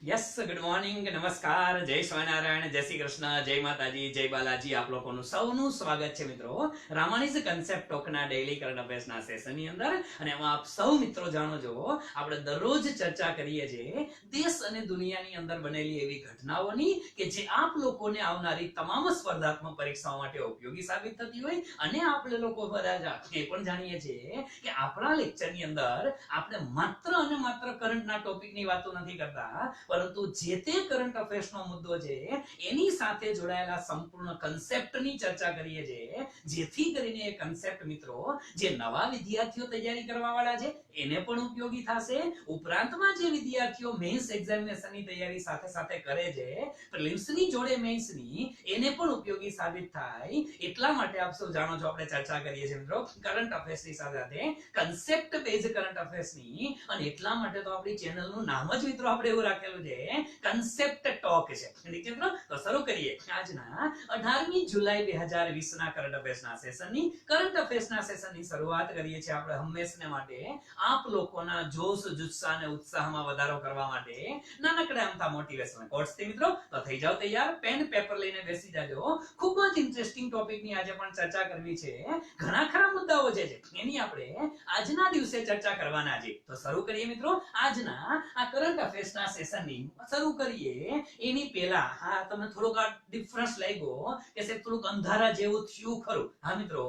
Yes good morning, નમસ્કાર, જય સ્વામિનારાયણ, જય શ્રી કૃષ્ણ, જય માતાજી, જય બાલાજી. આપ લોકોનું સૌનું સ્વાગત છે મિત્રો રામાણીઝ કન્સેપ્ટ ટોકના ડેઈલી કરંટ અફેર્સના સેશનની અંદર. અને એમાં આપ સૌ મિત્રો જાણો છો, આપણે દરરોજ ચર્ચા કરીએ છીએ દેશ અને દુનિયાની અંદર બનેલી એવી ઘટનાઓની કે જે આપ લોકોને આવનારી તમામ સ્પર્ધાત્મક પરીક્ષાઓ માટે ઉપયોગી સાબિત થતી હોય. અને આપણે લોકો બધા એ પણ જાણીએ છીએ કે આપણા લેક્ચરની અંદર આપણે માત્ર અને માત્ર કરંટના ટોપિકની વાતો નથી કરતા, પરંતુ જે તે કરંટ અફેર્સનો મુદ્દો છે એની સાથે જોડાયેલા સંપૂર્ણ કન્સેપ્ટની ચર્ચા કરીએ છીએ, જેથી કરીને એ કન્સેપ્ટ મિત્રો જે નવા વિદ્યાર્થીઓ તૈયારી કરવા વાળા છે એને પણ ઉપયોગી થશે. ઉપરાંતમાં જે વિદ્યાર્થીઓ મેન્સ એક્ઝામિનેશનની તૈયારી સાથે સાથે કરે છે, પ્રિલિમ્સની જોડે મેન્સની, એને પણ ઉપયોગી સાબિત થાય. એટલા માટે આપ સૌ જાણો છો આપણે ચર્ચા કરીએ છીએ મિત્રો કરંટ અફેર્સની સાથે સાથે કન્સેપ્ટ બેઝ કરંટ અફેર્સની. અને એટલા માટે તો આપણી ચેનલનું નામ જ મિત્રો આપણે એવું રાખેલું છે કન્સેપ્ટ ટોક છે. ઠીક છે મિત્રો, તો શરૂ કરીએ આજના 18મી જુલાઈ 2020 ના કરંટ અફેર્સના સેશનની. કરંટ અફેર્સના સેશનની શરૂઆત કરીએ છીએ આપણે હંમેશને માટે આપ લોકોના જોશ, જુસ્સા અને ઉત્સાહમાં વધારો કરવા માટે નાનકડા અમથા મોટિવેશનલ કોટ્સ થી મિત્રો. તો થઈ જાવ તૈયાર, પેન પેપર લઈને બેસી જાજો. ખૂબ જ ઇન્ટરેસ્ટિંગ ટોપિકની આજે પણ ચર્ચા કરવી છે. ઘણા ખરા મુદ્દાઓ જે છે એની આપણે આજના દિવસે ચર્ચા કરવાના છે. તો શરૂ કરીએ મિત્રો આજના આ કરંટ અફેર્સના સેશનની. શરૂ કરીએ એની પહેલા હા તમને થોડોક આ ડિફરન્સ લાગ્યો કે સાહેબ થોડુંક અંધારા જેવું થયું ખરું. હા મિત્રો,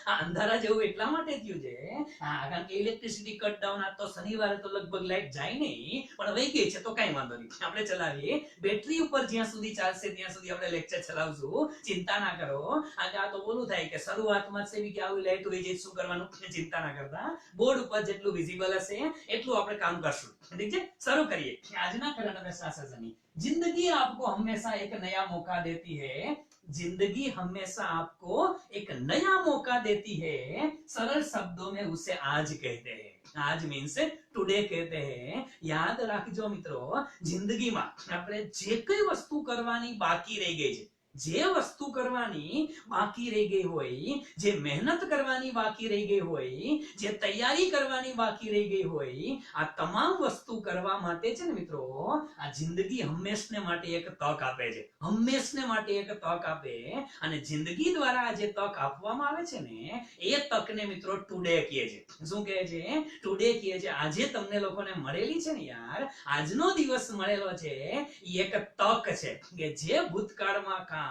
આ અંધારા જેવું એટલા માટે થયું છે કારણ કે ઇલેક્ટ્રિસિટી કટ ડાઉન. આ તો શનિવારે તો લગભગ લાઈટ જાય નહીં, પણ વહી ગઈ છે તો કઈ વાંધો નહીં, આપણે ચલાવીએ. બેટરી ઉપર જ્યાં સુધી ચાલશે ત્યાં સુધી આપણે લેક્ચર ચલાવશું, ચિંતા ના કરો. આ તો બોલું થાય કે શરૂઆતમાં જ કે આવી લાઈટ હોય છે શું કરવાનું, ચિંતા ના કરતા. બોર્ડ ઉપર જેટલું વિઝિબલ હશે એટલું આપણે કામ કરશું. ઠીક છે, શરૂ કરીએ આજના करंट अफेयर्स सेशन. जिंदगी आपको हमेशा एक नया मौका देती है. जिंदगी हमेशा आपको एक नया मौका देती है. सरल शब्दों में उसे आज कहते हैं. आज मीन्स टुडे कहते हैं. યાદ રાખજો મિત્રો, જિંદગીમાં આપણે જે કઈ વસ્તુ કરવાની બાકી રહી ગઈ છે, જે વસ્તુ કરવાની બાકી રહી ગઈ હોય, જે મહેનત કરવાની બાકી રહી ગઈ હોય, જે તૈયારી કરવાની બાકી રહી ગઈ હોય, આ તમામ વસ્તુ કરવા માટે છે ને મિત્રો આ જિંદગી હંમેશને માટે એક તક આપે છે. હંમેશને માટે એક તક આપે. અને જિંદગી દ્વારા જે તક આપવામાં આવે છે ને એ તકને મિત્રો ટુડે કહે છે. શું કહે છે? ટુડે કહે છે. આજે તમને લોકોને મળેલી છે ને યાર, આજનો દિવસ મળેલો છે એ એક તક છે કે જે ભૂતકાળમાં કામ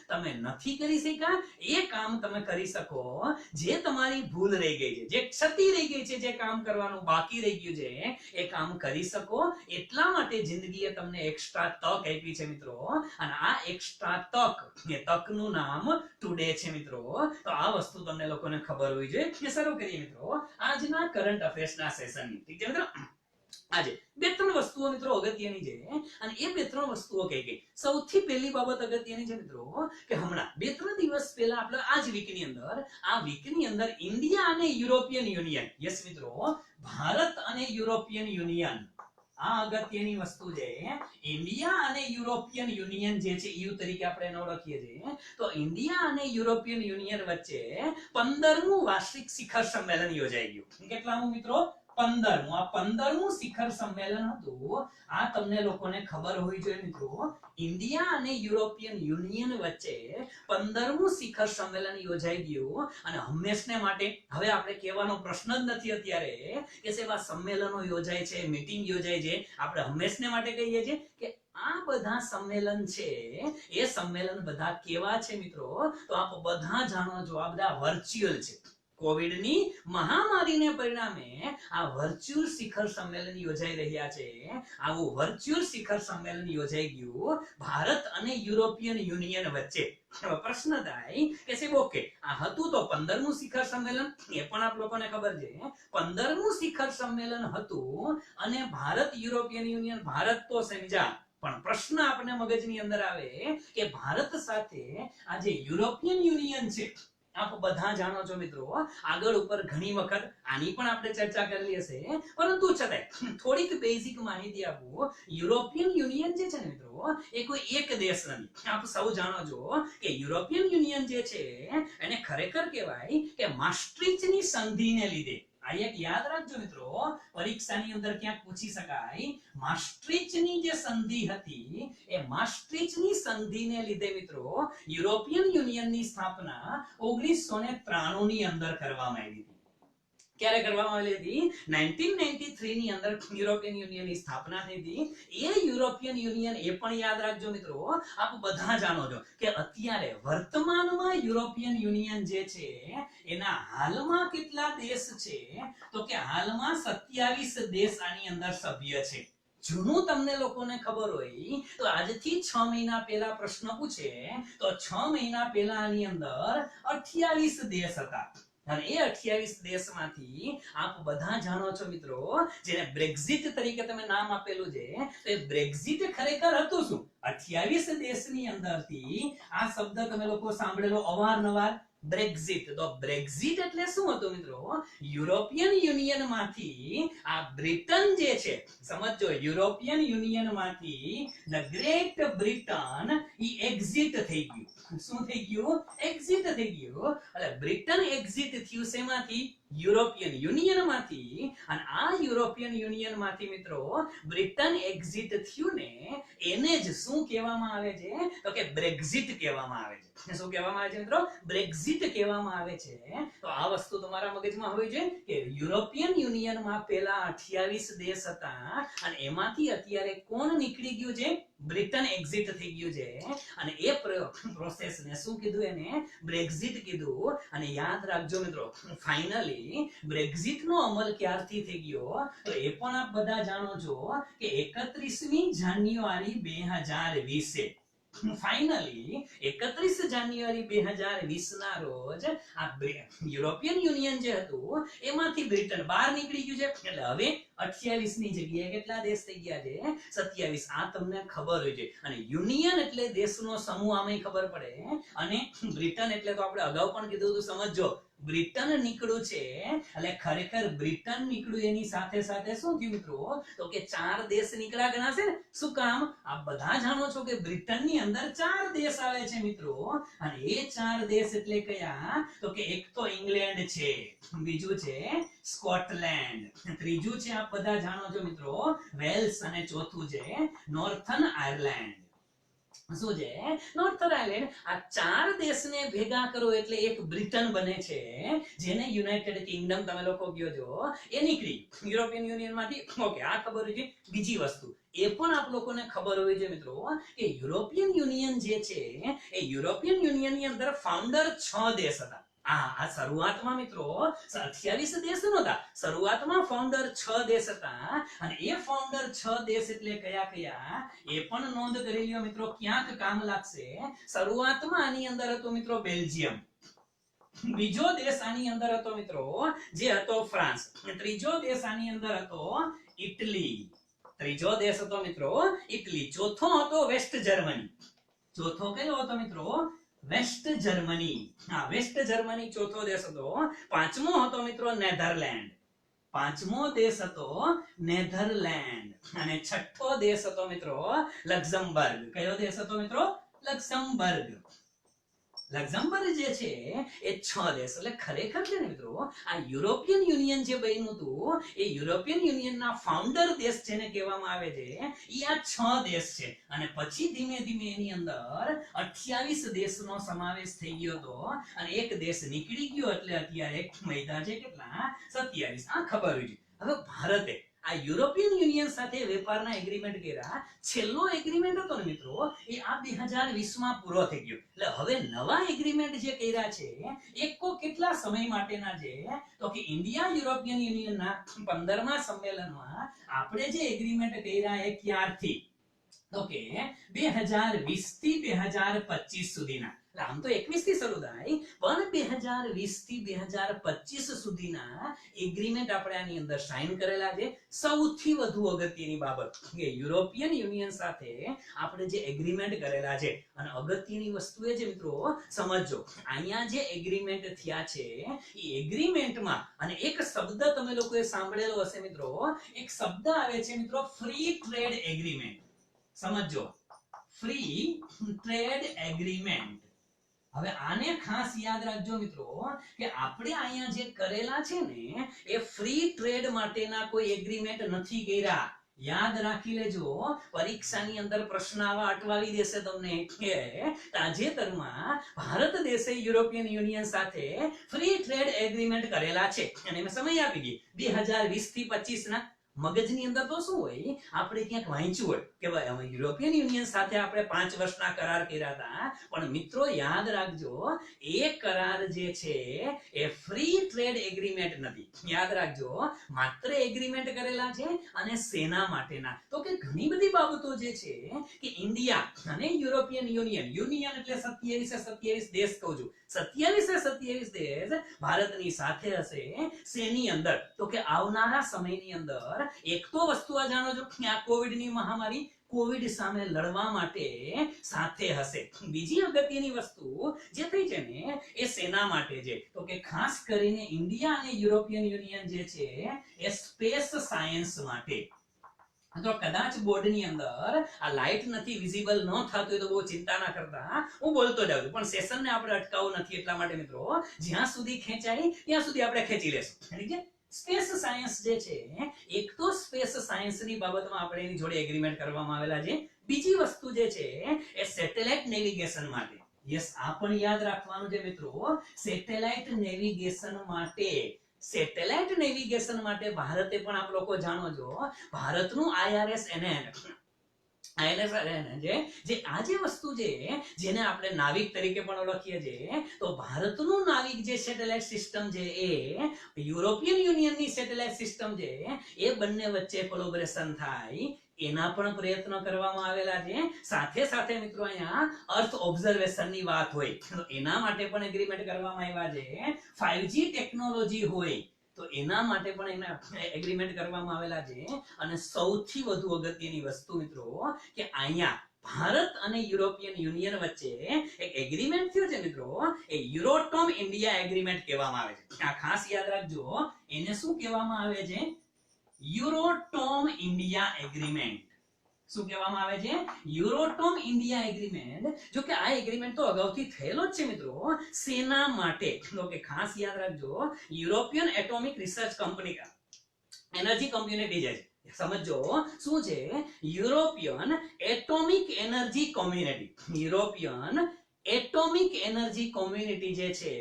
તમે નથી કરી શક્યા એ કામ તમે કરી શકો. જે તમારી ભૂલ રહી ગઈ છે, જે ક્ષતિ રહી ગઈ છે, જે કામ કરવાનું બાકી રહી ગયું છે એ કામ કરી શકો. એટલા માટે જિંદગીએ તમને એક્સ્ટ્રા તક આપી છે મિત્રો. અને આ એક્સ્ટ્રા તક, એ તકનું નામ ટુડે છે મિત્રો. તો આ વસ્તુ તમને લોકોને ખબર હોવી જોઈએ. શરૂ કરીએ મિત્રો આજના કરંટ અફેર્સના સેશનની. ઠીક છે મિત્રો, આજે બે ત્રણ વસ્તુઓ મિત્રો અગત્યની છે. અને એ બે ત્રણ વસ્તુઓ કઈ કઈ? સૌથી પહેલી બાબત અગત્યની છે મિત્રો કે હમણાં બે ત્રણ દિવસ પહેલા આપણે આ જ વીકની અંદર, આ વીકની અંદર ઇન્ડિયા અને યુરોપિયન યુનિયન, યસ મિત્રો ભારત અને યુરોપિયન યુનિયન, આ અગત્યની વસ્તુ છે. ઇન્ડિયા અને યુરોપિયન યુનિયન જે છે EU તરીકે આપણે એને ઓળખીએ છીએ. તો ઇન્ડિયા અને યુરોપિયન યુનિયન વચ્ચે 15મું વાર્ષિક શિખર સંમેલન યોજાઈ ગયું. કેટલામું મિત્રો? 15મું. આ 15મું શિખર સંમેલન હતું. આ તમને લોકોને ખબર હોવી જોઈએ મિત્રો. ઇન્ડિયા અને યુરોપિયન યુનિયન વચ્ચે 15મું શિખર સંમેલન યોજાઈ ગયું. અને હંમેશને માટે હવે આપણે કહેવાનો પ્રશ્ન જ નથી અત્યારે કે સાહેબ આ સંમેલનો યોજાય છે, મીટિંગ યોજાય છે. આપણે હંમેશને માટે કહીએ છીએ કે આ બધા સંમેલન છે એ સંમેલન બધા કેવા છે મિત્રો? તો આપ બધા જાણો છો આ બધા વર્ચ્યુઅલ છે. કોવિડની મહામારીને પરિણામે આ વર્ચ્યુઅલ શિખર સંમેલન યોજાઈ રહ્યા છે. આવું વર્ચ્યુઅલ શિખર સંમેલન યોજાઈ ગયું ભારત અને યુરોપિયન યુનિયન વચ્ચે. પ્રશ્ન થાય કે સાહેબ ઓકે આ હતું તો 15મું શિખર સંમેલન, એ પણ આપ લોકોને ખબર છે 15મું શિખર સંમેલન હતું. અને ભારત યુરોપિયન યુનિયન, ભારત તો સમજા, પણ પ્રશ્ન આપણે મગજની અંદર આવે કે ભારત સાથે આ જે યુરોપિયન યુનિયન છે, આપ બધા જાણો છો મિત્રો આગળ ઉપર ઘણી વખત આની પણ આપણે ચર્ચા કરેલી હશે, પરંતુ છતાંય થોડીક બેઝિક માહિતી આપું. યુરોપિયન યુનિયન જે છે ને મિત્રો એ કોઈ એક દેશ નથી. આપ સૌ જાણો છો કે યુરોપિયન યુનિયન જે છે એને ખરેખર કહેવાય કે માસ્ટ્રિચની સંધિને લીધે આ એક યાદ રાખજો મિત્રો, પરીક્ષાની અંદર ક્યાંક પૂછી શકાય. maastrichtની જે સંધિ હતી એ maastrichtની સંધિને લીધે મિત્રો યુરોપિયન યુનિયનની સ્થાપના 1993 ની અંદર કરવામાં આવી હતી. ક્યારે કરવામાં આવેલી હતી? 1993 ની અંદર યુરોપિયન યુનિયનની સ્થાપના થઈ હતી. એ યુરોપિયન યુનિયન એ પણ યાદ રાખજો મિત્રો, આપ બધા જાણો છો કે અત્યારે વર્તમાનમાં યુરોપિયન યુનિયન જે છે એના હાલમાં કેટલા દેશ છે? તો કે હાલમાં 27 દેશ આની અંદર સભ્ય છે. જૂનું તમને લોકોને ખબર હોય તો આજથી 6 મહિના પહેલા પ્રશ્ન પૂછે તો 6 મહિના પહેલા આની અંદર 28 દેશ હતા. અને એ 28 દેશમાંથી આપ બધા જાણો છો મિત્રો, જેને બ્રેક્ઝિટ તરીકે તમે નામ આપેલું છે, તો એ બ્રેક્ઝિટ ખરેખર હતું શું? 28 દેશની અંદરથી આ શબ્દ તમે લોકો સાંભળેલો અવારનવાર, બ્રેક્ઝિટ. તો બ્રેક્ઝિટ એટલે શું હતું મિત્રો? યુરોપિયન યુનિયન માંથી આ બ્રિટન જે છે, સમજો, યુરોપિયન યુનિયન માંથી the great Britain E exit થઈ ગયું. શું થઈ ગયું? એક્ઝિટ થઈ ગયું. એટલે બ્રિટન એક્ઝિટ થયું શેમાંથી? યુરોપિયન યુનિયન માંથી. અને આ યુરોપિયન યુનિયન માંથી મિત્રો બ્રિટન એક્ઝિટ થયું ને એને જ શું કહેવામાં આવે છે? તો કે બ્રેક્ઝિટ કહેવામાં આવે છે. શું કહેવામાં આવે છે મિત્રો? બ્રેક્ઝિટ કહેવામાં આવે છે. તો આ વસ્તુ તમારા મગજમાં હોવી જોઈએ કે યુરોપિયન યુનિયનમાં પહેલા 28 દેશ હતા અને એમાંથી અત્યારે કોણ નીકળી ગયું છે? બ્રિટન એક્ઝિટ થઈ ગયું છે. અને એ પ્રોસેસ ને શું કીધું? એને બ્રેક્ઝિટ કીધું. અને યાદ રાખજો મિત્રો, ફાઇનલી બ્રેક્ઝિટ નો અમલ ક્યારથી થઈ ગયો તો એ પણ આપ બધા જાણો છો કે 31મી જાન્યુઆરી 2020 ફાઇનલી 31 જાન્યુઆરી 2020 ના રોજ આ યુરોપિયન યુનિયન જે હતું એમાંથી બ્રિટન બહાર નીકળી ગયું છે. એટલે હવે 28 ની જગ્યાએ કેટલા દેશ થઈ ગયા છે? 27. આ તમને ખબર હોય છે. અને યુનિયન એટલે દેશનો સમૂહ, આમાં ખબર પડે. અને બ્રિટન એટલે તો આપણે અગાઉ પણ કીધું હતું, સમજો, બ્રિટન નીકળ્યું છે એટલે ખરેખર બ્રિટન નીકળ્યું એની સાથે સાથે શું થયું મિત્રો? તો કે 4 દેશ નીકળ્યા ગણાશે ને. શું કામ? આપ બધા જાણો છો કે બ્રિટનની અંદર 4 દેશ આવે છે મિત્રો. અને એ 4 દેશ એટલે કયા? તો કે એક તો ઇંગ્લેન્ડ છે, બીજું છે સ્કોટલેન્ડ, ત્રીજું છે આપ બધા જાણો છો મિત્રો વેલ્સ, અને ચોથું છે નોર્થન આયર્લેન્ડ. શું છે? Northern Ireland. આ 4 દેશને ભેગા કરો એટલે એક બ્રિટન બને છે, જેને યુનાઇટેડ કિંગડમ તમે લોકો કહો છો. એ નીકળી યુરોપિયન યુનિયન માંથી. ઓકે, આ ખબર હોય છે. બીજી વસ્તુ એ પણ આપ લોકોને ખબર હોય છે મિત્રો કે યુરોપિયન યુનિયન જે છે એ યુરોપિયન યુનિયનની અંદર ફાઉન્ડર 6 દેશ હતા. આ શરૂઆતમાં મિત્રો 28 દેશ નહોતા, શરૂઆતમાં ફાઉન્ડર 6 દેશ હતા. અને એ ફાઉન્ડર 6 દેશ એટલે કયા કયા એ પણ નોંધ કરી લ્યો મિત્રો, ક્યાંક કામ લાગશે. શરૂઆતમાં આની અંદર હતો મિત્રો બેલ્જિયમ, બીજો દેશ આની અંદર હતો મિત્રો જે હતો ફ્રાન્સ, ત્રીજો દેશ આની અંદર હતો ઇટલી, ત્રીજો દેશ હતો મિત્રો ઇટલી, ચોથો હતો વેસ્ટ જર્મની. ચોથો કયો હતો મિત્રો? West Germany. હા, વેસ્ટ જર્મની ચોથો દેશ હતો. પાંચમો હતો મિત્રો નેધરલેન્ડ, પાંચમો દેશ હતો નેધરલેન્ડ. અને છઠ્ઠો દેશ હતો મિત્રો લક્ઝમબર્ગ. કયો દેશ હતો મિત્રો? લક્ઝમબર્ગ. લક્ઝમબર્ગ જે છે એ 6 દેશ. એટલે ખરેખર છે ને મિત્રો આ યુરોપિયન યુનિયન જે બન્યું હતું એ યુરોપિયન યુનિયનના ફાઉન્ડર દેશ જેને કહેવામાં આવે છે એ આ 6 દેશ છે. અને પછી ધીમે ધીમે એની અંદર 28 દેશનો સમાવેશ થઈ ગયો હતો અને એક દેશ નીકળી ગયો એટલે અત્યારે મૈદા છે કેટલા? 27. આ ખબર હોય છે. હવે ભારતે આ યુરોપિયન યુનિયન સાથે વેપારના એગ્રીમેન્ટ કર્યા. છેલ્લો એગ્રીમેન્ટ હતો ને મિત્રો એ આ 2020 માં પૂરો થઈ ગયો. એટલે હવે નવા એગ્રીમેન્ટ જે કર્યા છે એકો કેટલા સમય માટેના છે? તો કે ઇન્ડિયા યુરોપિયન યુનિયનના 15મા સંમેલનમાં આપણે જે એગ્રીમેન્ટ કર્યા એ ક્યારથી? તો કે 2020 થી 2025 સુધીના. આમ તો 21 થી શરૂ થાય પણ 2020 થી 2025 સુધીના એગ્રીમેન્ટ આપણે આની અંદર સાઇન કરેલા છે. સૌથી વધુ અગત્યની બાબત કે યુરોપિયન યુનિયન સાથે આપણે જે એગ્રીમેન્ટ કરેલા છે. અને અગત્યની વસ્તુ એ છે મિત્રો, સમજો અહીંયા જે એગ્રીમેન્ટ થયા છે એ એગ્રીમેન્ટમાં અને એક શબ્દ તમે લોકોએ સાંભળેલો હશે મિત્રો, એક શબ્દ આવે છે મિત્રો ફ્રી ટ્રેડ એગ્રીમેન્ટ. સમજો, ફ્રી ટ્રેડ એગ્રીમેન્ટ. હવે આને ખાસ યાદ રાખજો મિત્રો કે આપણે અહીંયા જે કરેલા છે ને એ ફ્રી ટ્રેડ માટેના કોઈ એગ્રીમેન્ટ નથી કર્યા. યાદ રાખી લેજો, પરીક્ષાની અંદર પ્રશ્ન આવા અટવાવી દેશે તમને કે તાજેતરમાં ભારત દેશે યુરોપિયન યુનિયન સાથે ફ્રી ટ્રેડ એગ્રીમેન્ટ કરેલા છે અને મેં સમય આપી દી 2020 થી 25 ના. મગજની અંદર તો શું હોય, આપણે ક્યાંક વાંચ્યું હોય કે ભાઈ અમે યુરોપિયન યુનિયન સાથે આપણે 5 વર્ષના કરાર કર્યા હતા, પણ મિત્રો યાદ રાખજો એ કરાર જે છે એ ફ્રી ટ્રેડ એગ્રીમેન્ટ નથી. યાદ રાખજો, માત્ર એગ્રીમેન્ટ કરેલા છે અને સેના માટેના. તો કે ઘણી બધી બાબતો જે છે કે ઇન્ડિયા અને યુરોપિયન યુનિયન, યુનિયન એટલે 27 દેશ કહું છું, 27 દેશ ભારતની સાથે હશે. શેની અંદર? તો કે આવનારા સમયની અંદર એક તો વસ્તુ આ જાણો છો કે આ કોવિડ ની મહામારી, કોવિડ સામે લડવા માટે સાથે હશે. બીજી અગત્યની વસ્તુ જે થઈ છે ને એ સેના માટે છે. તો કે ખાસ કરીને ઇન્ડિયા અને યુરોપિયન યુનિયન જે છે એ સ્પેસ સાયન્સ માટે. તો કદાચ બોર્ડની અંદર આ લાઇટ નથી, વિઝિબલ ન થતું હોય તો બહુ ચિંતા ના કરતા, હું બોલતો જાઉં છું, પણ સેશનને આપણે અટકાવવું નથી. એટલા માટે મિત્રો જ્યાં સુધી ખેંચાય ત્યાં સુધી આપણે ખેંચી લેશું. ઠીક છે? સ્પેસ સાયન્સ જે છે, એક તો સ્પેસ સાયન્સની બાબતમાં આપણે એની જોડે એગ્રીમેન્ટ કરવામાં આવેલા છે. બીજી વસ્તુ જે છે એ સેટેલાઇટ નેવિગેશન માટે. યસ, આ પણ યાદ રાખવાનું છે મિત્રો, સેટેલાઇટ નેવિગેશન માટે. સેટેલાઇટ નેવિગેશન માટે ભારતે પણ આપ લોકો જાણો છો, ભારતનું INSRN જે આ જે વસ્તુ છે જેને આપણે નાવિક તરીકે પણ ઓળખીએ છીએ, તો ભારતનું નાવિક જે સેટેલાઇટ સિસ્ટમ છે એ યુરોપિયન યુનિયનની સેટેલાઇટ સિસ્ટમ છે એ બંને વચ્ચે કોલેબોરેશન થાય એના પણ પ્રયત્નો કરવામાં આવેલા છે. સાથે સાથે મિત્રો અહીંયા અર્થ ઓબ્ઝર્વેશન ની વાત હોય તો એના માટે પણ એગ્રીમેન્ટ કરવામાં આવ્યા છે. 5G ટેકનોલોજી હોય તો એના માટે પણ એના એગ્રીમેન્ટ કરવામાં આવેલા છે. અને સૌથી વધુ અગત્યની વસ્તુ મિત્રો કે અહીંયા ભારત અને યુરોપિયન યુનિયન વચ્ચે એક એગ્રીમેન્ટ થયો છે મિત્રો, એ યુરોટોમ ઇન્ડિયા એગ્રીમેન્ટ કહેવામાં આવે છે. આ ખાસ યાદ રાખજો, એને શું કહેવામાં આવે છે? યુરોટોમ ઇન્ડિયા એગ્રીમેન્ટ. શું કહેવામાં આવે છે? યુરોટોમ ઇન્ડિયા એગ્રીમેન્ટ. જો કે આ એગ્રીમેન્ટ તો અગાઉથી થયેલો જ છે મિત્રો, સેના માટે. તો કે ખાસ યાદ રાખજો, European atomic research company, energy community જે છે, સમજો શું છે? European atomic energy community. European atomic energy community જે છે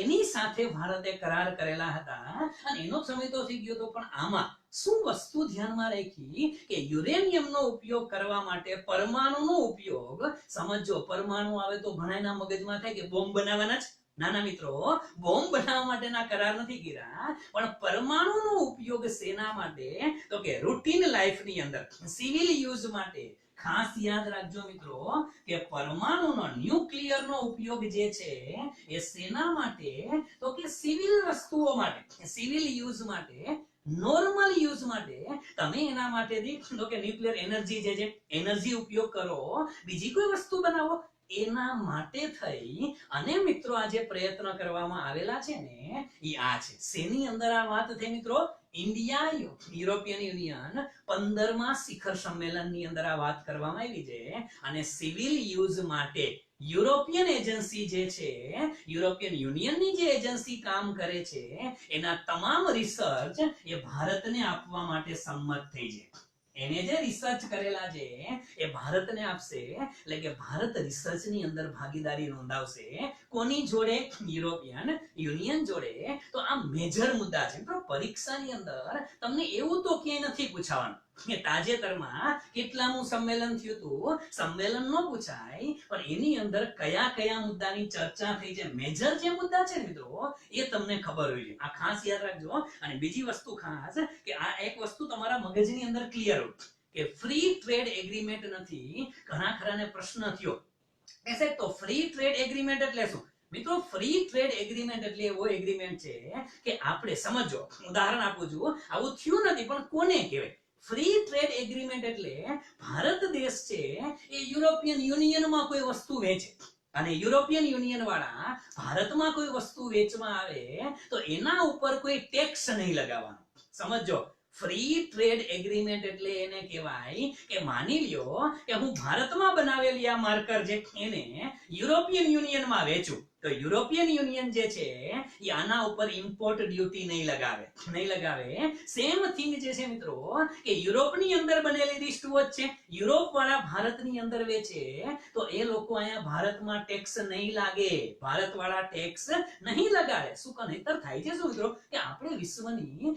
એની સાથે ભારતે કરાર કરેલા હતા અને એનો સમય તો થઈ ગયો હતો, પણ આમાં શું વસ્તુ ધ્યાનમાં રાખી કે યુરેનિયમનો ઉપયોગ કરવા માટે પરમાણુનો ઉપયોગ. સમજો, પરમાણુ આવે તો ઘણાના મગજમાં થાય કે બોમ્બ બનાવવાના જ. નાના મિત્રો, બોમ્બ બનાવવા માટેના કરાર નથી કર્યા, પણ પરમાણુનો ઉપયોગ સેના માટે, તો કે રૂટીન લાઈફની અંદર સિવિલ યુઝ માટે. ખાસ યાદ રાખજો મિત્રો કે પરમાણુનો, ન્યુક્લિયરનો ઉપયોગ જે છે એ સેના માટે, તો કે સિવિલ વસ્તુઓ માટે, સિવિલ યુઝ માટે, નોર્મલ યુઝ માટે. તમે એના માટેથી તો કે ન્યુક્લિયર એનર્જી જે છે, એનર્જી ઉપયોગ કરો, બીજી કોઈ વસ્તુ બનાવો, એના માટે થઈ અને મિત્રો આ જે પ્રયત્ન કરવામાં આવેલા છે ને એ આ છે. શેની અંદર આ વાત થઈ મિત્રો? ઇન્ડિયા યુરોપિયન યુનિયન 15મા શિખર સંમેલનની અંદર આ વાત કરવામાં આવી છે. અને સિવિલ યુઝ માટે યુરોપિયન એજન્સી જે છે, યુરોપિયન યુનિયનની જે એજન્સી કામ કરે છે, એના તમામ રિસર્ચ એ ભારતને આપવા માટે સંમત થઈ છે. એને જે રિસર્ચ કરેલા છે એ ભારતને આપશે, એટલે કે ભારત રિસર્ચની અંદર ભાગીદારી નોંધાવશે. કોની જોડે? યુરોપિયન યુનિયન જોડે. તો આ મેજર મુદ્દા છે મિત્રો. પરીક્ષાની અંદર તમને એવું તો ક્યાંય નથી પૂછાવાનું કે તાજેતરમાં કેટલામું સંમેલન થયું હતું, સંમેલન ન પૂછાય, પણ એની અંદર કયા કયા મુદ્દાની ચર્ચા થઈ છે, મેજર જે મુદ્દા છે મિત્રો એ તમને ખબર હોય છે. આ ખાસ યાદ રાખજો. અને બીજી વસ્તુ ખાસ કે આ એક વસ્તુ તમારા મગજની અંદર ક્લિયર હોય કે ફ્રી ટ્રેડ એગ્રીમેન્ટ નથી. ઘણા ખરાને પ્રશ્ન થયો કે સાહેબ તો ફ્રી ટ્રેડ એગ્રીમેન્ટ એટલે શું? મિત્રો, ફ્રી ટ્રેડ એગ્રીમેન્ટ એટલે એવો એગ્રીમેન્ટ છે કે આપણે સમજો, ઉદાહરણ આપું છું, આવું થયું નથી પણ કોને કહેવાય? ફ્રી ટ્રેડ એગ્રીમેન્ટ એટલે ભારત દેશ છે એ યુરોપિયન યુનિયનમાં કોઈ વસ્તુ વેચે અને યુરોપિયન યુનિયન વાળા ભારતમાં કોઈ વસ્તુ વેચવા આવે તો એના ઉપર કોઈ ટેક્સ નહીં લગાવવાનો. સમજો, ફ્રી ટ્રેડ એગ્રીમેન્ટ એટલે એને કહેવાય કે માની લ્યો કે હું ભારતમાં બનાવેલી આ માર્કર જે એને યુરોપિયન યુનિયનમાં વેચું તો યુરોપિયન યુનિયન જે છે એ આના ઉપર ઇમ્પોર્ટ ડ્યુટી નહીં લગાવે સેમ થિંગ જે છે મિત્રો કે યુરોપની અંદર બનેલી રિસ્ટવોચ છે યુરોપ વાળા ભારતની અંદર વેચે તો એ લોકો અહીંયા ભારતમાં ટેક્સ નહીં લાગે ભારત વાળા ટેક્સ નહીં લગાડે શું કામ નહીતર થાય છે શું મિત્રો કે આપણે વિશ્વની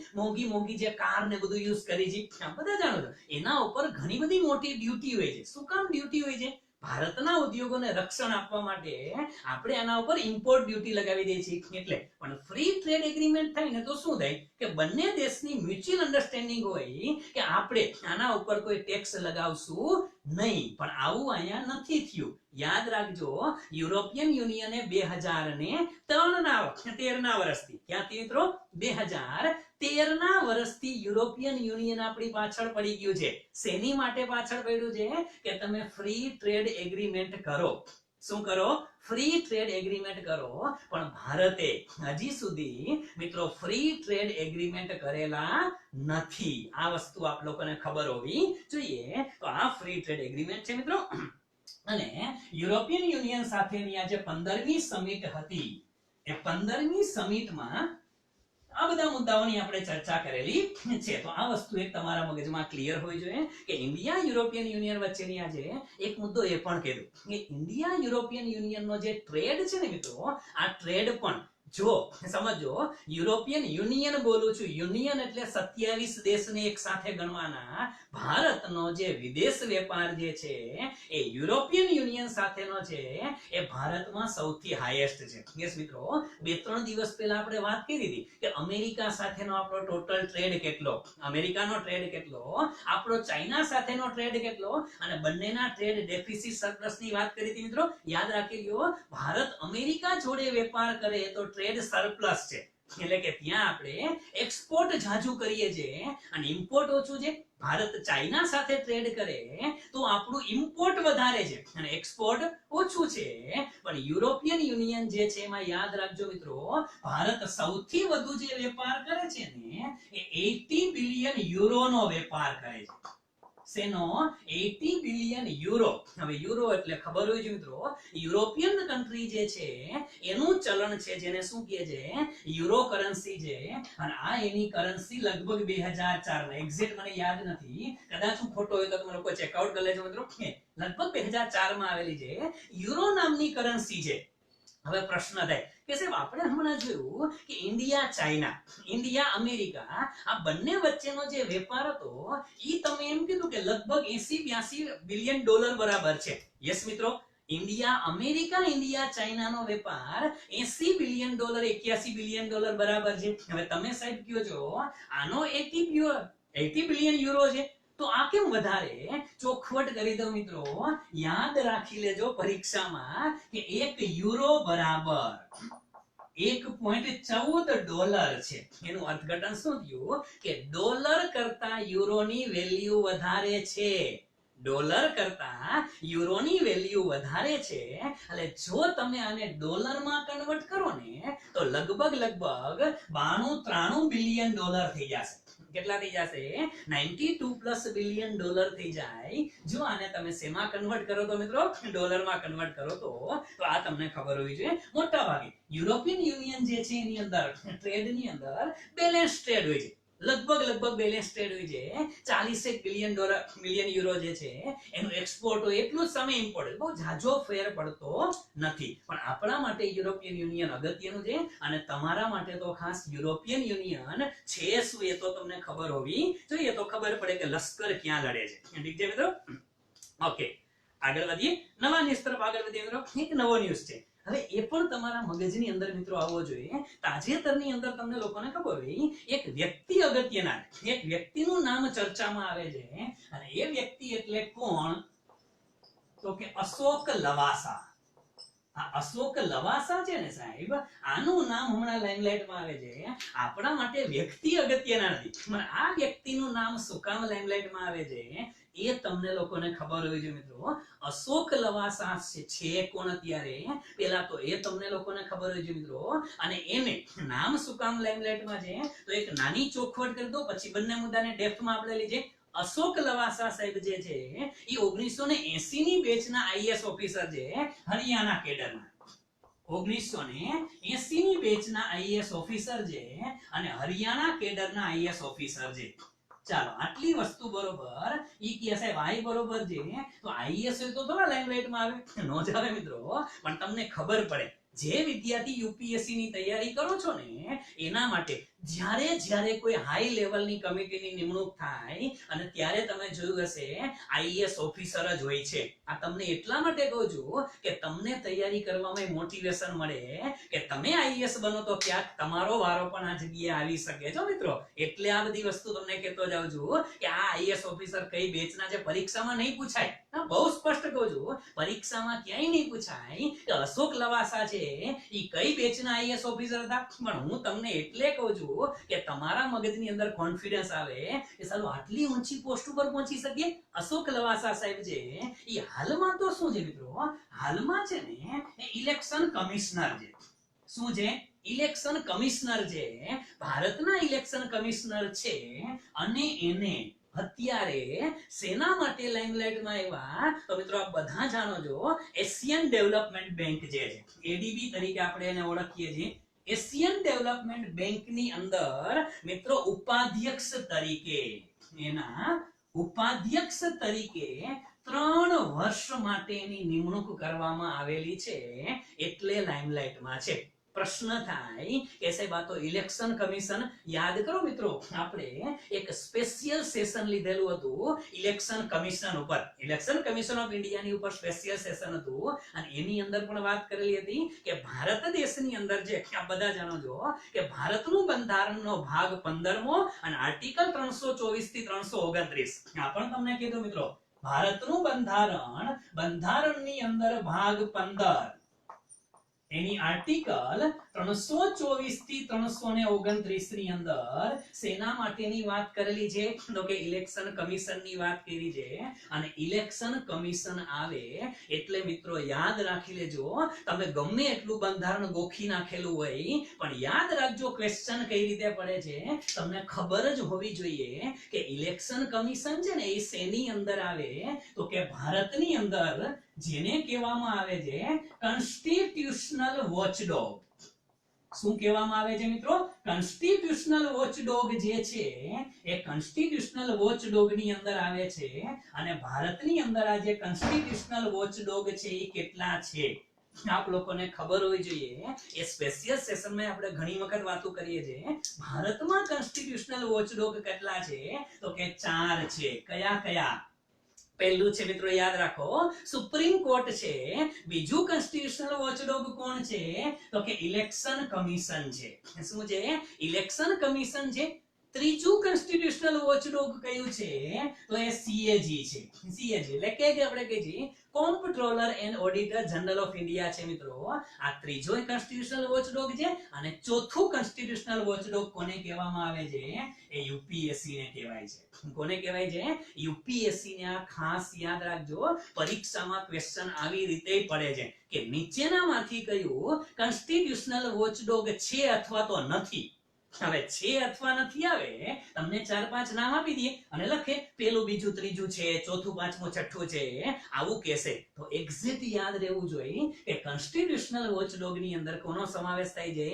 મોંઘી જે કાર ને બધું યુઝ કરી છે આ બધા જાણો છો એના ઉપર ઘણી બધી મોટી ડ્યુટી હોય છે શું કામ ડ્યુટી હોય છે ભારતના ઉદ્યોગોને રક્ષણ આપવા માટે આપણે આના ઉપર ઇમ્પોર્ટ ડ્યુટી લગાવી દઈએ છીએ એટલે પણ ફ્રી ટ્રેડ એગ્રીમેન્ટ થાય ને તો શું થાય કે બંને દેશની મ્યુચ્યુઅલ અન્ડરસ્ટેન્ડિંગ હોય કે આપણે આના ઉપર કોઈ ટેક્સ લગાવશું નહીં પણ આવું અહીંયા નથી થયું યાદ રાખજો યુરોપિયન યુનિયને 2013 ના વર્ષથી ક્યાંથી મિત્રો 2013 ના વર્ષથી યુરોપિયન યુનિયન આપણી પાછળ પડી ગયું છે શેની માટે પાછળ પડ્યું છે કે તમે ફ્રી ટ્રેડ એગ્રીમેન્ટ કરો શું કરો ફ્રી ટ્રેડ એગ્રીમેન્ટ કરો પણ ભારતે હજી સુધી મિત્રો ફ્રી ટ્રેડ એગ્રીમેન્ટ કરેલા નથી આ વસ્તુ આપ લોકોને ખબર હોવી જોઈએ તો આ ફ્રી ટ્રેડ એગ્રીમેન્ટ છે મિત્રો અને યુરોપિયન યુનિયન સાથેની આ જે 15મી સમિટ હતી એ 15મી સમિટમાં આ બધા મુદ્દાઓની આપણે ચર્ચા કરેલી છે તો આ વસ્તુ એક તમારા મગજમાં ક્લિયર હોવી જોઈએ કે ઇન્ડિયા યુરોપિયન યુનિયન વચ્ચેની આજે એક મુદ્દો એ પણ કીધું કે ઇન્ડિયા યુરોપિયન યુનિયનનો જે ટ્રેડ છે ને મિત્રો આ ટ્રેડ પણ જો સમજો યુરોપિયન યુનિયન બોલું છું યુનિયન એટલે 27 દેશને એક સાથે ગણવાના ભારતનો જે વિદેશ વેપાર જે છે એ યુરોપિયન યુનિયન સાથેનો છે એ ભારતમાં સૌથી હાઈએસ્ટ છે યસ મિત્રો 2-3 દિવસ પહેલા આપણે વાત કરી હતી કે અમેરિકા સાથેનો આપણો ટોટલ ટ્રેડ કેટલો અમેરિકાનો ટ્રેડ કેટલો આપણો ચાઇના સાથેનો ટ્રેડ કેટલો અને બંનેના ટ્રેડ ડેફિસિટ સરપ્લસની વાત કરી હતી મિત્રો યાદ રાખી લ્યો ભારત અમેરિકા જોડે વેપાર કરે તો ટ્રેડ સરપ્લસ છે એટલે કે ત્યાં આપણે એક્સપોર્ટ જાજુ કરીએ છીએ અને ઇમ્પોર્ટ ઓછું છે ભારત ચાઇના સાથે ટ્રેડ કરે તો આપણું ઇમ્પોર્ટ વધારે છે અને એક્સપોર્ટ ઓછું છે પણ યુરોપિયન યુનિયન જે છે એમાં યાદ રાખજો મિત્રો ભારત સૌથી વધુ જે વેપાર કરે છે ને એ 80 બિલિયન યુરોનો વેપાર કરે છે શેનો 80 બિલિયન યુરો હવે યુરો એટલે ખબર હોય છે મિત્રો યુરોપિયન કન્ટ્રી જે છે એનું ચલણ છે જેને શું કહે છે યુરો કરન્સી છે અને આ એની કરન્સી લગભગ 2004 એક્ઝેક્ટ મને યાદ નથી કદાચ હું ખોટો હોય તો તમે લોકો ચેકઆઉટ કરી લેજો મિત્રો લગભગ 2004 માં આવેલી છે યુરો નામની કરન્સી છે હવે પ્રશ્ન થાય કે સાહેબ આપણે હમણાં જોયું કે ઇન્ડિયા અમેરિકા આ બંને વચ્ચેનો જે વેપાર હતો ઈ તમે એમ કીધું કે લગભગ 80-82 બિલિયન ડોલર બરાબર છે યસ મિત્રો ઇન્ડિયા ચાઇનાનો વેપાર 80 બિલિયન ડોલર 81 બિલિયન ડોલર બરાબર છે હવે તમે સાહેબ કયો છો આનો 80 બિલિયન યુરો છે તો આ કેમ વધારે ચોખવટ કરી દો મિત્રો યાદ રાખી લેજો પરીક્ષામાં કે 1 યુરો બરાબર 1.14 ડોલર છે એનું અર્થઘટન શું થયું કે ડોલર કરતા યુરોની વેલ્યુ વધારે છે ડોલર કરતા યુરોની વેલ્યુ વધારે છે એટલે જો તમે આને ડોલરમાં કન્વર્ટ કરો ને તો લગભગ 92-93 બિલિયન ડોલર થઈ જશે કેટલા થઈ જશે 92+ બિલિયન ડોલર થઈ જાય જો આને તમે શેમાં કન્વર્ટ કરો તો મિત્રો ડોલરમાં કન્વર્ટ કરો તો આ તમને ખબર હોવી જોઈએ મોટા ભાગે યુરોપિયન યુનિયન જે છે એની અંદર ટ્રેડની અંદર બેલેન્સ ટ્રેડ હોય છે લગભગ બેલેન્સ ટ્રેડ હોય છે 40 બિલિયન યુરો જે છે એનું એક્સપોર્ટ હોય એટલું જ સમય ઇમ્પોર્ટ બહુ ઝાઝો ફેર પડતો નથી પણ આપણા માટે યુરોપિયન યુનિયન અગત્યનું છે અને તમારા માટે તો ખાસ યુરોપિયન યુનિયન છે શું એ તો તમને ખબર હોવી જોઈએ તો ખબર પડે કે લશ્કર ક્યાં લડે છે ઠીક છે મિત્રો ઓકે આગળ વધીએ નવા ન્યૂઝ તરફ આગળ વધીએ મિત્રો એક નવો ન્યૂઝ છે હવે એ પણ તમારા મગજની અંદર મિત્રો આવવો જોઈએ તાજેતરની અંદર તમને લોકોને ખબર હોય એક વ્યક્તિ અગત્યના એક વ્યક્તિનું નામ ચર્ચામાં આવે છે અને એ વ્યક્તિ એટલે કોણ તો કે અશોક લવાસા આ અશોક લવાસા છે ને સાહેબ આનું નામ હમણાં લાઇમલાઇટમાં આવે છે આપણા માટે વ્યક્તિ અગત્યના નથી પણ આ વ્યક્તિનું નામ શું કામ લાઇમલાઇટમાં આવે છે એ તમને લોકોને ખબર હોવી જોઈએ મિત્રો. અશોક લવાસા છે કોણ અત્યારે, પેલા તો એ તમને લોકોને ખબર હોવી જોઈએ મિત્રો. અને એને નામ શું કામ લાઇમલાઇટમાં છે, તો એક નાની ચોખવટ કરી દો, પછી બંને મુદ્દાને ડેપ્થમાં આપણે લઈએ. અશોક લવાસા સાહેબ જે છે એ 1980 ની બેચના આઈએએસ ઓફિસર છે, હરિયાણા કેડરના. 1980 ની બેચના આઈએએસ ઓફિસર છે અને હરિયાણા કેડરના આઈએએસ ઓફિસર છે. ચાલો આટલી વસ્તુ બરોબર. ઈ કે સાહેબ આઈ બરોબર છે તો આઈએએસ હોય તો થોડા લાઇમલાઇટમાં આવે, નો જ આવે મિત્રો. પણ તમને ખબર પડે, જે વિદ્યાર્થી યુપીએસસી ની તૈયારી કરો છો ને એના માટે જ્યારે જ્યારે કોઈ હાઈ લેવલની કમિટીની નિમણૂક થાય અને ત્યારે તમે જોયું હશે આઈએએસ ઓફિસર જ હોય છે. આ તમને એટલા માટે કહું છું કે તમને તૈયારી કરવામાં મોટિવેશન મળે કે તમે આઈએએસ બનો તો ક્યાંક તમારો વારો પણ આ જગ્યાએ આવી શકે છો મિત્રો. એટલે આ બધી વસ્તુ તમને કહેતો જાઉં છું કે આ આઈએએસ ઓફિસર કઈ બેચના છે પરીક્ષામાં નહીં પૂછાય. બહુ સ્પષ્ટ કહું છું, પરીક્ષામાં ક્યાંય નહીં પૂછાય કે અશોક લવાસા છે ઈ કઈ બેચના આઈએએસ ઓફિસર હતા. પણ હું તમને એટલે કહું છું કે તમારા મગજની અંદર કોન્ફિડન્સ આવે કે સાલું આટલી ઊંચી પોસ્ટ ઉપર પહોંચી શકીએ. અશોક લવાસા સાહેબ છે ઈ હાલમાં તો શું છે મિત્રો, હાલમાં છે ને ઇલેક્શન કમિશનર છે. શું છે? ઇલેક્શન કમિશનર છે, ભારતના ઇલેક્શન કમિશનર છે. અને એને અત્યારે સેના માટે લાઇમલાઇટમાં આવ્યા તો મિત્રો આપ બધા જાણો છો એશિયન ડેવલપમેન્ટ બેંક જે છે, એડીબી તરીકે આપણે એને ઓળખીએ છીએ. એશિયન ડેવલપમેન્ટ બેંકની અંદર મિત્રો ઉપાધ્યક્ષ તરીકે, એના ઉપાધ્યક્ષ તરીકે 3 વર્ષ માટેની નિમણૂક કરવામાં આવેલી છે, એટલે લાઇમલાઇટમાં છે. પ્રશ્ન થાય કે સાહેબ આ તો ઇલેક્શન કમિશન. યાદ કરો મિત્રો, આપણે એક સ્પેશિયલ સેશન લીધેલું હતું ઇલેક્શન કમિશન ઉપર. ઇલેક્શન કમિશન ઓફ ઇન્ડિયાની ઉપર સ્પેશિયલ સેશન હતું અને એની અંદર પણ વાત કરેલી હતી કે ભારત દેશની અંદર જે આ બધા જાણો છો કે ભારતનું બંધારણનો ભાગ 15મો અને આર્ટિકલ 324 થી 329. આ પણ તમને કીધું મિત્રો, ભારતનું બંધારણની અંદર ભાગ 15 એની આર્ટિકલ 324 થી 329 ની અંદર સેના માટેની વાત કરેલી છે, તો કે ઇલેક્શન કમિશન ની વાત કરી છે. અને ઇલેક્શન કમિશન આવે એટલે મિત્રો યાદ રાખી લેજો, તમે ગમે એટલું બંધારણ ગોખી નાખેલું હોય પણ યાદ રાખજો ક્વેશ્ચન કઈ રીતે પડે છે તમને ખબર જ હોવી જોઈએ કે ઇલેક્શન કમિશન છે ને એ શેની અંદર આવે તો કે ભારતની અંદર જેને કહેવામાં આવે છે કોન્સ્ટિટ્યુશનલ વોચડોગ. શું કહેવામાં આવે છે મિત્રો? કોન્સ્ટિટ્યુશનલ વોચડોગ જે છે એ કોન્સ્ટિટ્યુશનલ વોચડોગ ની અંદર આવે છે. અને ભારતની અંદર આ જે કોન્સ્ટિટ્યુશનલ વોચડોગ છે એ કેટલા છે આપ લોકોને ખબર હોવી જોઈએ. એ સ્પેશિયલ સેશનમાં આપણે ઘણી વખત વાતો કરીએ છીએ. ભારતમાં કોન્સ્ટિટ્યુશનલ વોચડોગ કેટલા છે તો કે 4 છે. કયા કયા? પહેલું છે મિત્રો યાદ રાખો, સુપ્રીમ કોર્ટ છે. બીજું કોન્સ્ટિટ્યુશનલ વોચડોગ કોણ છે તો કે ઇલેક્શન કમિશન છે. શું છે? ઇલેક્શન કમિશન છે. ત્રીજું કોન્સ્ટિટ્યુશનલ વોચડોગ કયું છે તો એ સીએજી છે. સીએજી એટલે કે આપણે કહીએ છીએ કોમ્પ્ટ્રોલર and auditor general of India છે મિત્રો. આ ત્રીજો કોન્સ્ટિટ્યુશનલ વોચડોગ છે. અને ચોથું કોન્સ્ટિટ્યુશનલ વોચડોગ કોને કહેવામાં આવે છે? એ યુપીએસસી ને કહેવાય છે. કોને કહેવાય છે? યુપીએસસી ને. આ ખાસ યાદ રાખજો, પરીક્ષામાં ક્વેશ્ચન આવી રીતે પડે છે કે નીચેનામાંથી કયું કોન્સ્ટિટ્યુશનલ વોચડોગ છે અથવા તો નથી. હવે છે અથવા નથી આવે તમને 4-5 નામ આપી દઈએ અને લખે પેલું બીજું ત્રીજું છે, ચોથું પાંચમું છઠ્ઠું છે, આવું કહેશે તો એક્ઝેક્ટ યાદ રહેવું જોઈએ કે કોન્સ્ટિટ્યુશનલ વોચડોગ ની અંદર કોનો સમાવેશ થાય છે?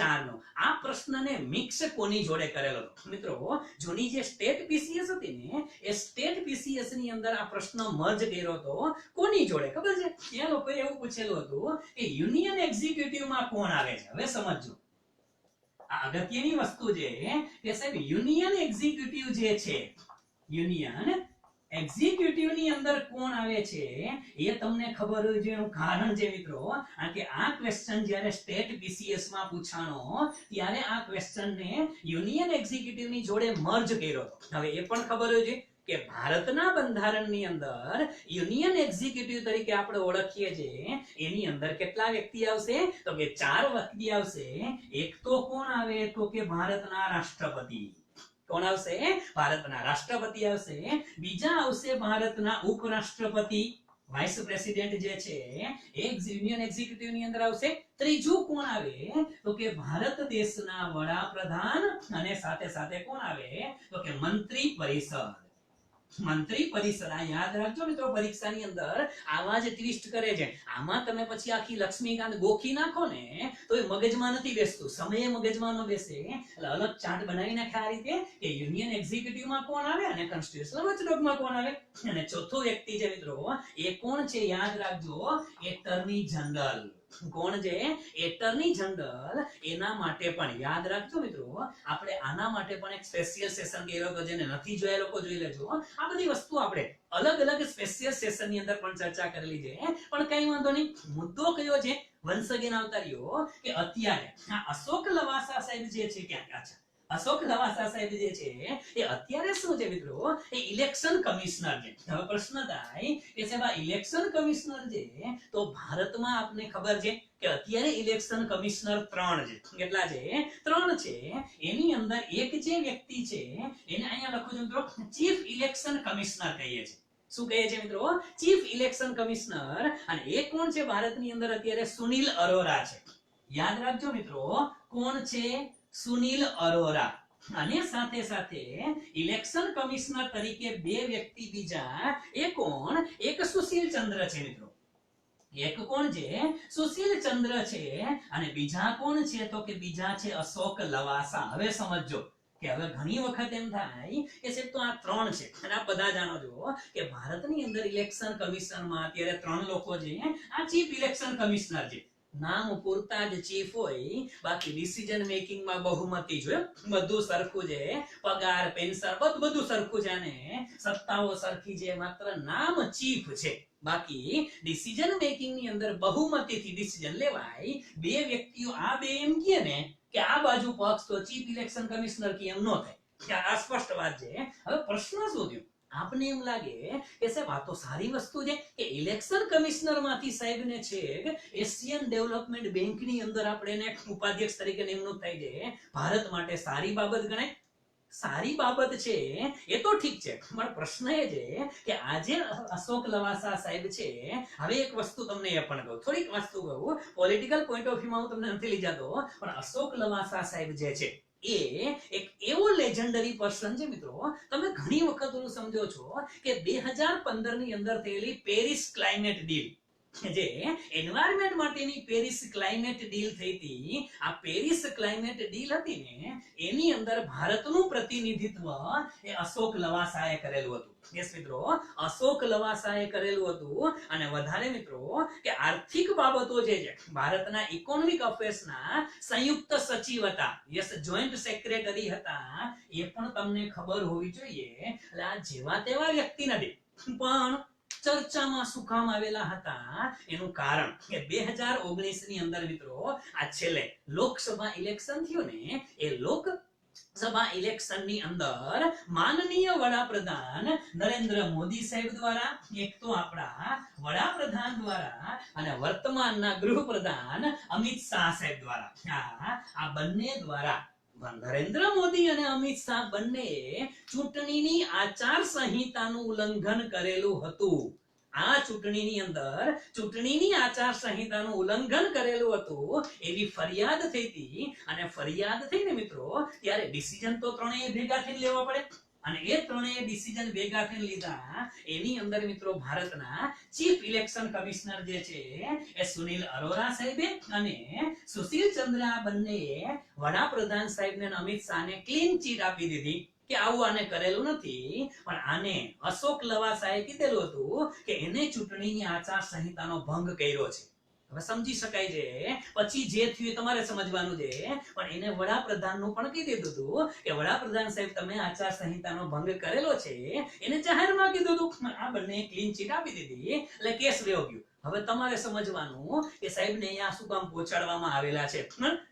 4 નો. આ પ્રશ્નને મિક્સ કોની જોડે કરેલો મિત્રો? જૂની જે સ્ટેટ પીસીએસ હતી ને એ સ્ટેટ પીસીએસ ની અંદર આ પ્રશ્ન મર્જ કર્યો હતો. કોની જોડે ખબર છે? ત્યાં લોકોએ એવું પૂછેલું હતું કે યુનિયન એક્ઝિક્યુટિવ માં કોણ આવે છે. હવે સમજો, આ અગત્યની વસ્તુ છે કે સાહેબ યુનિયન એક્ઝિક્યુટિવ જે છે, યુનિયન એક્ઝિક્યુટિવ ની અંદર કોણ આવે છે એ તમને ખબર હોય છે. એનું કારણ છે મિત્રો કે આ ક્વેશ્ચન જ્યારે સ્ટેટ પીસીએસ માં પૂછાણો ત્યારે આ ક્વેશ્ચન ને યુનિયન એક્ઝિક્યુટિવ ની જોડે મર્જ કર્યો હતો. હવે એ પણ ખબર હોય છે કે ભારતના બંધારણની અંદર યુનિયન એક્ઝિક્યુટિવ તરીકે આપણે ઓળખીએ છીએ એની અંદર કેટલા વ્યક્તિ આવશે તો કે 4 વ્યક્તિ આવશે. એક તો કોણ આવે તો કે ભારતના રાષ્ટ્રપતિ. કોણ આવશે? ભારતના રાષ્ટ્રપતિ આવશે, બીજા આવશે ભારતના ઉપરાષ્ટ્રપતિ, વાઇસ પ્રેસિડેન્ટ જે છે એક યુનિયન એક્ઝિક્યુટિવ ની અંદર આવશે, ત્રીજું કોણ આવે તો કે ભારત દેશના વડાપ્રધાન, અને સાથે સાથે કોણ આવે તો કે મંત્રી પરિષદ. મંત્રી પરિષદ આ યાદ રાખજો મિત્રો, પરીક્ષાની અંદર આવા જ ટ્વિસ્ટ કરે છે. આમાં તમે પછી આખી લક્ષ્મીકાંત ગોખી નાખો ને તો એ મગજમાં નથી બેસતું, સમયે મગજમાં ન બેસે એટલે અલગ ચાર્ટ બનાવી નાખે આ રીતે કે યુનિયન એક્ઝિક્યુટિવમાં કોણ આવે અને કોન્સ્ટિટ્યુશનલ વોચડોગમાં કોણ આવે. અને ચોથો વ્યક્તિ છે મિત્રો એ કોણ છે યાદ રાખજો, એટર્ની જનરલ. કોણ છે? Attorney general. એના માટે પણ યાદ રાખજો મિત્રો, આપણે આના માટે પણ એક સ્પેશિયલ સેશન કર્યો હતો, જેને નથી જોયા લોકો જોઈ લેજો. આ બધી વસ્તુ આપણે અલગ અલગ સ્પેશિયલ સેશન ની અંદર પણ ચર્ચા કરેલી છે, પણ કઈ વાંધો નહીં. મુદ્દો કયો છે? વન્સ અગેન આવતા રહ્યો કે અત્યારે આ અશોક લવાસા સાહેબ જે છે ક્યાં છે? અશોક લવાસા સાહેબ જે છે એ અત્યારે શું છે મિત્રો? એ ઇલેક્શન કમિશનર છે. હવે પ્રશ્ન થાય કે સાહેબ આ ઇલેક્શન કમિશનર છે તો ભારતમાં આપને ખબર છે કે અત્યારે ઇલેક્શન કમિશનર 3 છે. કેટલા છે? 3 છે. એની અંદર એક જે વ્યક્તિ છે એને અહીંયા લખો છો મિત્રો, ચીફ ઇલેક્શન કમિશનર કહીએ છીએ. શું કહે છે મિત્રો? Chief election commissioner. અને એ કોણ છે ભારતની અંદર અત્યારે? સુનિલ અરોરા છે. યાદ રાખજો મિત્રો, કોણ છે? સુનિલ અરોરા. અને સાથે સાથે ઇલેક્શન કમિશનર તરીકે બે વ્યક્તિ બીજા, એ કોણ? એક સુશીલ ચંદ્ર છે મિત્રો. એક કોણ છે? સુશીલ ચંદ્ર છે. અને બીજા કોણ છે તો કે બીજા છે અશોક લવાસા. હવે સમજો કે હવે ઘણી વખત એમ થાય કે સાહેબ તો આ 3 છે, અને આ બધા જાણો છો કે ભારતની અંદર ઇલેક્શન કમિશનમાં અત્યારે 3 લોકો છે. આ ચીફ ઇલેક્શન કમિશનર છે. નામ પૂરતા જ ચીફ હોય, બાકી ડિસિઝન મેકિંગ માં બહુમતી જોઈએ, બધું સરખું છે, પગાર પેન્શન બધું સરખું છે, અને સત્તાઓ સરખી છે, માત્ર નામ ચીફ છે. બાકી ડિસિઝન મેકિંગ ની અંદર બહુમતીથી ડિસિઝન લેવાય. બે વ્યક્તિઓ આ બે એમ કહે ને કે આ બાજુ પક્ષ તો ચીફ ઇલેક્શન કમિશનર કે એમ ન થાય. આ સ્પષ્ટ વાત છે. હવે પ્રશ્ન શું થયો? આપને એમ લાગે કે સાહેબ આ તો સારી વસ્તુ છે કે ઇલેક્શન કમિશનર માંથી સાહેબ ને છે એશિયન ડેવલપમેન્ટ બેંક ની અંદર આપણે ઉપાધ્યક્ષ તરીકે નિમણૂક થઈ છે. ભારત માટે સારી બાબત ગણાય. સારી બાબત છે એ તો ઠીક છે, પણ પ્રશ્ન એ છે કે આજે અશોક લવાસા સાહેબ છે. હવે એક વસ્તુ તમને એ પણ કહું, થોડીક વસ્તુ કહું, પોલિટિકલ પોઈન્ટ ઓફ વ્યૂ માં હું તમને નથી લઈ જતો, પણ અશોક લવાસા સાહેબ જે છે એ એક એવો લેજેન્ડરી પર્સન છે મિત્રો. તમે ઘણી વખત એવું સમજો છો કે 2015 ની અંદર થયેલી પેરિસ ક્લાઇમેટ ડીલ, જે એન્વાયરમેન્ટ માટેની પેરિસ ક્લાઇમેટ ડીલ થઈ હતી, આ પેરિસ ક્લાઇમેટ ડીલ હતી ને એની અંદર ભારતનું પ્રતિનિધિત્વ એ અશોક લવાસાએ કરેલું હતું. યસ મિત્રો, અશોક લવાસાએ કરેલું હતું. અને વધારે મિત્રો કે આર્થિક બાબતો જે છે ભારતના ઇકોનોમિક અફેર્સના સંયુક્ત સચિવ હતા. યસ, જોઈન્ટ સેક્રેટરી હતા. એ પણ તમને ખબર હોવી જોઈએ. એટલે આ જેવા તેવા વ્યક્તિ નથી, પણ ચર્ચામાં શું કામ આવેલા હતા એનું કારણ કે 2019 ની અંદર મિત્રો આ છેલ્લે લોકસભા ઇલેક્શન થયું ને, એ લોકસભા ઇલેક્શન ની અંદર માનનીય વડાપ્રધાન નરેન્દ્ર મોદી સાહેબ દ્વારા, એક તો આપણા વડાપ્રધાન દ્વારા અને વર્તમાનના ગૃહપ્રધાન અમિત શાહ સાહેબ દ્વારા, આ બંને દ્વારા નરેન્દ્ર મોદી અને અમિત શાહ બંને ચૂંટણીની આચાર સંહિતાનું ઉલ્લંઘન કરેલું હતું. આ ચૂંટણીની અંદર ચૂંટણીની આચાર સંહિતાનું ઉલ્લંઘન કરેલું હતું એવી ફરિયાદ થઈ હતી. અને ફરિયાદ થઈને મિત્રો ત્યારે ડિસિઝન તો ત્રણેય ભેગા થઈને લેવા પડે, અને એ ત્રણેય ડિસિઝન ભેગા થઈને લીધા. એની અંદર મિત્રો ભારતના ચીફ ઇલેક્શન કમિશનર જે છે એ સુનિલ અરોરા સાહેબે અને સુશીલ ચંદ્ર બંનેએ વડાપ્રધાન સાહેબને અમિત શાહને ક્લીન ચીટ આપી દીધી કે આવું આને કરેલું નથી. પણ આને અશોક લવાસાએ કીધેલું હતું કે એને ચૂંટણીની આચાર સંહિતાનો ભંગ કર્યો છે. હવે સમજી શકાય છે. પછી જે થયું તમારે સમજવાનું છે. પણ એને વડાપ્રધાનનું પણ કહી દીધું હતું કે વડાપ્રધાન સાહેબ તમે આચાર સંહિતાનો ભંગ કરેલો છે. એને જાહેરમાં કીધું હતું. આ બંને ક્લીન ચીટ આપી દીધી એટલે કેસ વયો ગયો. હવે તમારે સમજવાનું કે સાહેબને અહીંયા શું કામ પહોંચાડવામાં આવેલા છે.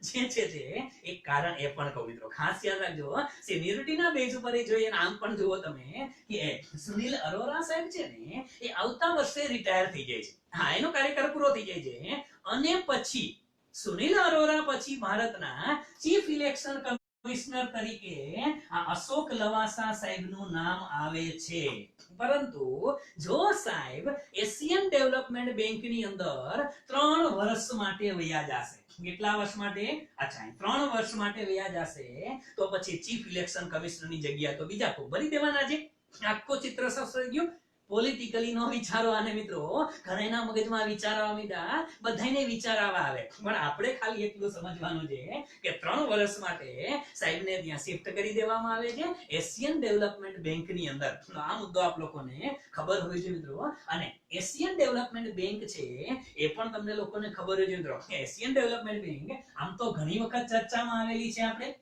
જે છે તે એક કારણ એ પણ કહું મિત્રો, ખાસ યાદ રાખજો. સિનિયરિટીના બેઝ ઉપર જોઈએ, આમ પણ જુઓ તમે કે સુનિલ અરોરા સાહેબ છે ને એ આવતા વર્ષે રિટાયર થઈ જાય છે. હા, એનો કાર્યકાળ પૂરો થઈ જાય છે. અને પછી સુનિલ અરોરા પછી ભારતના ચીફ ઇલેક્શન કમિશનર તરીકે આ અશોક લવાસા સાહેબનું નામ આવે છે. પરંતુ જો સાહેબ એશિયન ડેવલપમેન્ટ બેંકની અંદર 3 વર્ષ માટે વયા જશે. કેટલા વર્ષ માટે? અચ્છા 3 વર્ષ માટે વયા જશે તો પછી ચીફ ઇલેક્શન કમિશનરની જગ્યા તો બીજા કોઈ ભરી દેવાના છે. આખો ચિત્ર સસરી ગયું. પોલિટિકલી નો વિચારો આને મિત્રો ઘરેના મગજમાં વિચારવા મીડા બધાયને વિચારવા આવે, પણ આપણે ખાલી એટલું સમજવાનું છે કે 3 વર્ષ માટે સાહેબને ત્યાં શિફ્ટ કરી દેવામાં આવે છે એશિયન ડેવલપમેન્ટ બેંકની અંદર. આ મુદ્દો આપ લોકોને ખબર હોય છે મિત્રો. અને એશિયન ડેવલપમેન્ટ બેંક છે એ પણ તમને લોકોને ખબર હોય છે મિત્રો. એશિયન ડેવલપમેન્ટ બેંક આમ તો ઘણી વખત ચર્ચામાં આવેલી છે આપણે,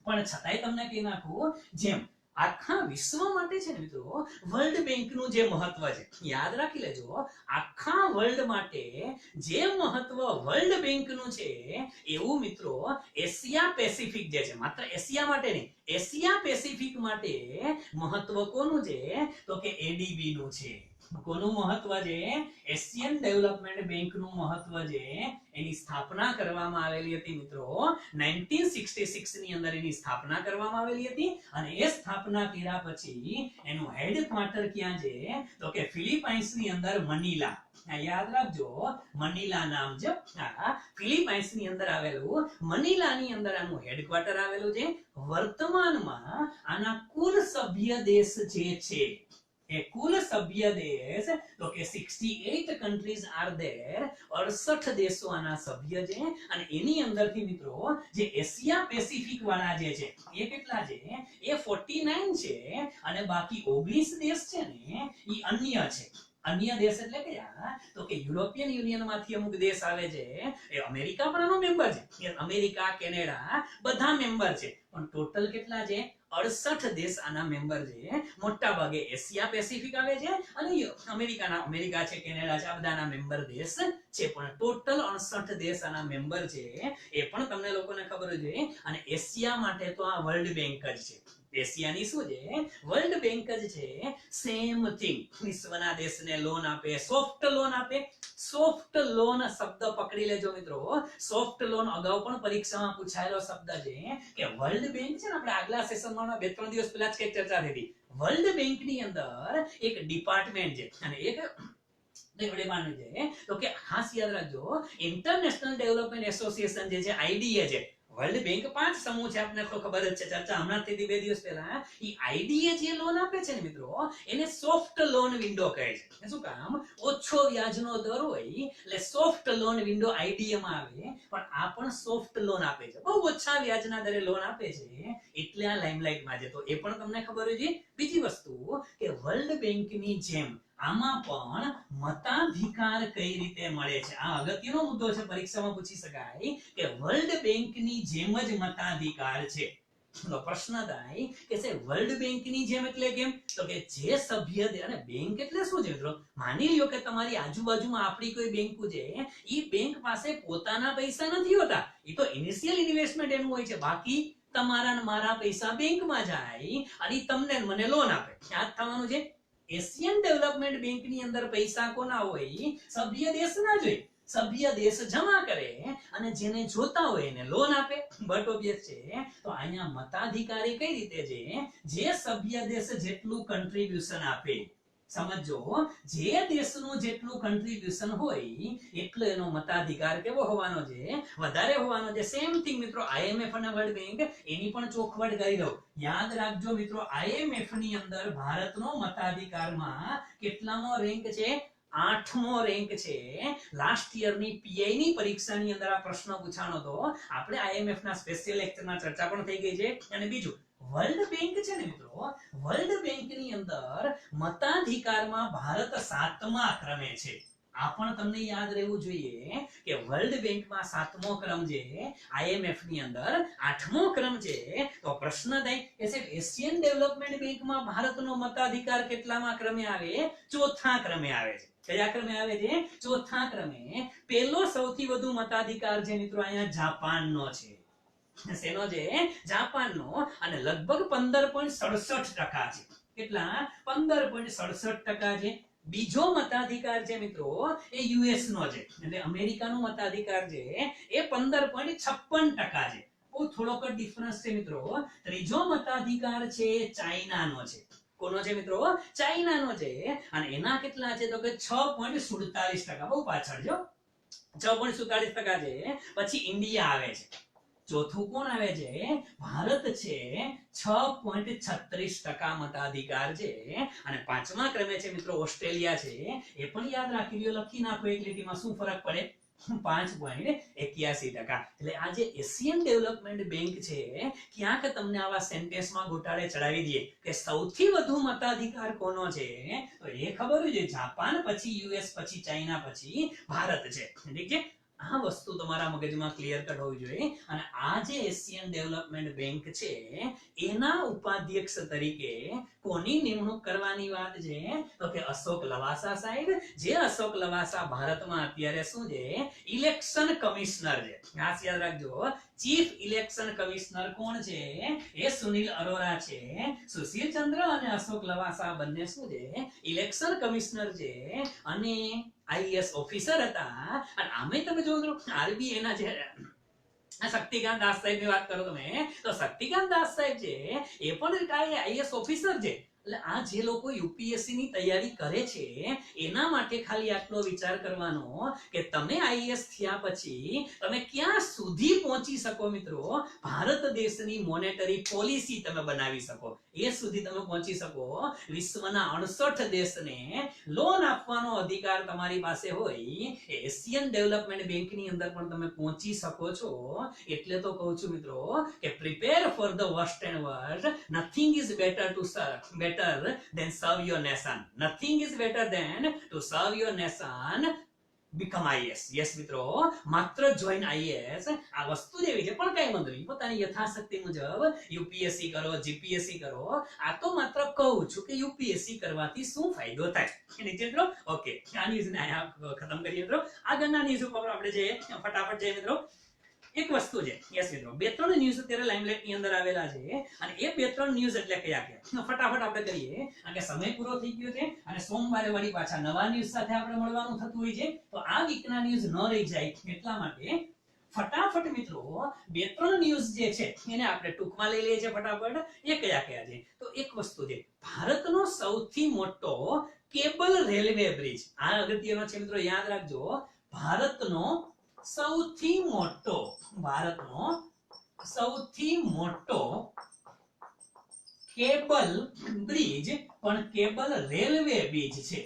પણ છતાંય તમને કહી નાખું, જેમ આખા વિશ્વ માટે છે ને મિત્રો વર્લ્ડ બેંકનું જે મહત્વ છે યાદ રાખી લેજો. આખા વર્લ્ડ માટે જે મહત્વ વર્લ્ડ બેંકનું છે એવું મિત્રો એશિયા પેસિફિક જે છે, માત્ર એશિયા માટે નહીં, એશિયા પેસિફિક માટે મહત્વ કોનું છે તો કે એડીબી નું છે. કોનું મહત્વ છે? એશિયન ડેવલપમેન્ટ બેંકનું મહત્વ છે. એની સ્થાપના કરવામાં આવેલી હતી મિત્રો 1966 ની અંદર એની સ્થાપના કરવામાં આવેલી હતી. અને એ સ્થાપના કર્યા પછી એનું હેડક્વાર્ટર ક્યાં છે તો કે ફિલિપાઇન્સ ની અંદર મનીલા. યાદ રાખજો, મનીલા નામ છે. ફિલિપાઇન્સ ની અંદર આવેલું મનીલા ની અંદર આનું હેડક્વાર્ટર આવેલું છે. વર્તમાનમાં આના કુલ સભ્ય દેશ જે છે એ કુલ સભ્ય દેશ તો કે 68 countries are there. 68 દેશો આના સભ્ય છે. અને એની અંદરથી મિત્રો જે એશિયા પેસિફિક વાળા જે છે એ કેટલા છે? એ 49 છે. અને બાકી 19 દેશ છે ને એ અન્ય છે. અન્ય દેશ એટલે કયા તો કે યુરોપિયન યુનિયન માંથી અમુક દેશ આવે છે. એ અમેરિકા પણ આનો મેમ્બર છે. અમેરિકા, કેનેડા બધા મેમ્બર છે. પણ ટોટલ કેટલા છે? 68 દેશ આના મેમ્બર છે. મોટા ભાગે એશિયા પેસિફિક આવે છે અને અમેરિકા છે, કેનેડા છે, આ બધાના મેમ્બર દેશ છે. પણ ટોટલ 68 દેશ આના મેમ્બર છે. એ પણ તમને લોકોને ખબર છે. અને એશિયા માટે તો આ વર્લ્ડ બેંક જ છે. એશિયાની શું છે? વર્લ્ડ બેંક જ છે. Same thing. વિશ્વના દેશને લોન આપે, સોફ્ટ લોન આપે. સોફ્ટ લોન શબ્દ પકડી લેજો મિત્રો. સોફ્ટ લોન અગાઉ પણ પરીક્ષામાં પૂછાયેલો શબ્દ છે કે વર્લ્ડ બેંક છે ને, આપણે આગલા સેશનમાં 2-3 દિવસ પહેલા જ કઈ ચર્ચા થઈ હતી. વર્લ્ડ બેંક ની અંદર એક ડિપાર્ટમેન્ટ છે અને એક ડિપાર્ટમેન્ટ છે તો કે ખાસ યાદ રાખજો, ઇન્ટરનેશનલ ડેવલપમેન્ટ એસોસિએશન જે છે, આઈડીએ છે. વર્લ્ડ બેંક 5 સમૂહ છે, આપને તો ખબર જ છે, ચર્ચા હમણાં થઈ 2 દિવસ પહેલા. ઈ આઈડીએ જે લોન આપે છે ને મિત્રો એને સોફ્ટ લોન વિન્ડો કહે છે. શું કામ? ઓછો વ્યાજનો દર હોય એટલે સોફ્ટ લોન વિન્ડો આઈડીએ માં આવે. પણ આ પણ સોફ્ટ લોન આપે છે, બહુ ઓછા વ્યાજના દરે લોન આપે છે, એટલે આ લાઇમલાઇટ માં છે. તો એ પણ તમને ખબર હોય છે. બીજી વસ્તુ કે વર્લ્ડ બેંકની જેમ આમાં પણ મતાધિકાર કઈ રીતે મળે છે. આ અગત્યનો મુદ્દો છે, પરીક્ષામાં પૂછી શકાય કે વર્લ્ડ બેંકની જેમ જ મતાધિકાર છે. તો પ્રશ્ન થાય કે છે વર્લ્ડ બેંકની જેમ એટલે કેમ? તો કે જે સભ્ય અને બેંક એટલે શું છે મિત્રો? માની લ્યો કે તમારી આજુબાજુમાં આપણી કોઈ બેંક છે, ઈ બેંક પાસે પોતાના પૈસા નથી હોતા. ઈ તો ઇનિશિયલ ઇન્વેસ્ટમેન્ટ એનું હોય છે. બાકી તમારા મારા પૈસા બેંકમાં જાય અને તમને મને લોન આપે. યાદ થવાનું છે. એશિયન ડેવલપમેન્ટ બેંકની અંદર પૈસા કોના હોય? સભ્ય દેશના જ હોય. સભ્ય દેશ જમા કરે અને જેને જોતા હોય એને લોન આપે. બટ ઓબ્વિયસ છે. તો અહીંયા મતાધિકારી કઈ રીતે છે? જે સભ્ય દેશ જેટલું કન્ટ્રીબ્યુશન આપે, સમજો, જે દેશનું જેટલું કન્ટ્રીબ્યુશન હોય એટલો એનો મતાધિકાર કેવો હોવાનો છે? વધારે હોવાનો છે. સેમ થિંગ મિત્રો આઈએમએફ અને વર્લ્ડ બેંક, એની પણ ચોખવટ કરી દઉં. યાદ રાખજો મિત્રો, આઈએમએફ ની અંદર ભારતનો મતાધિકારમાં કેટલામો રેન્ક છે? 8મો રેન્ક છે. લાસ્ટ યરની પીઆઈ ની પરીક્ષાની અંદર આ પ્રશ્ન પૂછાણો હતો. આપણે આઈએમએફ ના સ્પેશિયલ લેક્ચરમાં ચર્ચા પણ થઈ ગઈ છે. અને બીજું વર્લ્ડ બેંક છે ને મિત્રો, વર્લ્ડ બેંક ની અંદર મતાધિકારમાં ભારત 7મા ક્રમે છે. આ પણ તમને યાદ રહેવું જોઈએ કે વર્લ્ડ બેંકમાં 7મો ક્રમ છે, આઈએમએફ ની અંદર 8મો ક્રમ છે. તો પ્રશ્ન થાય કે સાહેબ એશિયન ડેવલપમેન્ટ બેંકમાં ભારતનો મતાધિકાર કેટલામા ક્રમે આવે? 4થા ક્રમે આવે છે. કયા ક્રમે આવે છે? 4થા ક્રમે. પહેલો સૌથી વધુ મતાધિકાર છે મિત્રો અહીંયા જાપાનનો છે. શેનો છે? જાપાનનો. અને લગભગ 15.67% છે. કેટલા? 15.67% છે. બીજો મતાધિકાર છે મિત્રો એ યુએસ નો છે, એટલે અમેરિકાનો મતાધિકાર છે એ 15.56% છે. થોડોક ડિફરન્સ છે મિત્રો. ત્રીજો મતાધિકાર છે ચાઇનાનો છે. કોનો છે મિત્રો? ચાઇનાનો છે. અને એના કેટલા છે તો કે 6.47%. બહુ પાછળ જો 6.47% છે. પછી ઇન્ડિયા આવે છે. ચોથું કોણ આવે છે? ભારત છે. 6.36% મતાધિકાર છે. અને પાંચમા ક્રમે છે મિત્રો ઓસ્ટ્રેલિયા છે. એ પણ યાદ રાખી લ્યો, લખી નાખો એક લીટીમાં. શું ફરક પડે? 5.81%. એટલે આ જે એશિયન ડેવલપમેન્ટ બેંક છે, ક્યાંક તમને આવા સેન્ટેન્સમાં ગોટાળે ચડાવી દે કે સૌથી વધુ મતાધિકાર કોનો છે, તો એ ખબર હોય છે જાપાન, પછી યુએસ, પછી ચાઇના, પછી ભારત છે. ઠીક છે. આ વસ્તુ તમારા મગજમાં ક્લિયર કટ હોવી જોઈએ. અને આ જે એશિયન ડેવલપમેન્ટ બેંક છે એના ઉપાધ્યક્ષ તરીકે કોની નિમણૂક કરવાની વાત છે તો કે અશોક લવાસા સાહેબ. જે અશોક લવાસા ભારતમાં અત્યારે શું છે? ઇલેક્શન કમિશનર છે. ખાસ યાદ રાખજો, ચીફ ઇલેક્શન કમિશનર કોણ છે? એ સુનિલ અરોરા છે. સુશીલ ચંદ્ર અને અશોક લવાસા બંને શું છે? ઇલેક્શન કમિશનર છે. અને આઈએએસ ઓફિસર હતા. અને આમે તમે જોવો આરબીઆઈ ના જે શક્તિકાંત દાસ સાહેબ ની વાત કરો તમે, તો શક્તિકાંત દાસ સાહેબ છે એ પણ રિટાયર્ડ આઈએએસ ઓફિસર છે. એટલે આ જે લોકો યુપીએસસી ની તૈયારી કરે છે એના માટે ખાલી આટલો વિચાર કરવાનો કે તમે આઈએએસ થયા પછી તમે ક્યાં સુધી પહોંચી શકો મિત્રો. ભારત દેશની મોનેટરી પોલિસી તમે બનાવી શકો, એ સુધી તમે પહોંચી શકો. વિશ્વના 68 દેશને લોન આપવાનો અધિકાર તમારી પાસે હોય, એશિયન ડેવલપમેન્ટ બેંકની અંદર પણ તમે પહોંચી શકો છો. એટલે તો કહું છું મિત્રો કે prepare for the worst and worst. Nothing is better to better than serve your nation. Nothing is better than to serve your nation. Become IAS. Yes મિત્રો, માત્ર જોઈન IAS. આ વસ્તુ જેવી છે, પણ કઈ વાંધો નહીં, પોતાની યથાશક્તિ મુજબ યુપીએસસી કરો, જીપીએસસી કરો. આ તો માત્ર કહું છું કે યુપીએસસી કરવાથી શું ફાયદો થાય. નીચે મિત્રો ઓકે, આ ન્યૂઝ ને અહીંયા ખતમ કરીએ મિત્રો. આગળના ન્યૂઝ ઉપર આપણે જઈએ, ફટાફટ જઈએ મિત્રો. એક વસ્તુ છે, યસ મિત્રો, બે ત્રણ ન્યૂઝ અત્યારે લાઇમલાઇટ ની અંદર આવેલા છે. અને એ બે ત્રણ ન્યૂઝ એટલે કયા કયા ફટાફટ આપણે કરીએ, કારણ કે સમય પૂરો થઈ ગયો છે. અને સોમવારે વળી પાછા નવા ન્યૂઝ સાથે આપણે મળવાનું થતું હોય છે. તો આ વીકના ન્યૂઝ ન રહી જાય એટલા માટે ફટાફટ મિત્રો બે ત્રણ ન્યૂઝ જે છે એને આપણે ટૂંકમાં લઈ લઈએ છીએ ફટાફટ. એ કયા કયા છે? તો એક વસ્તુ છે, ભારતનો સૌથી મોટો કેબલ રેલવે બ્રિજ. આ અગત્યનો છે મિત્રો, યાદ રાખજો. ભારતનો સૌથી મોટો કેબલ બ્રિજ પણ કેબલ રેલવે બ્રિજ છે.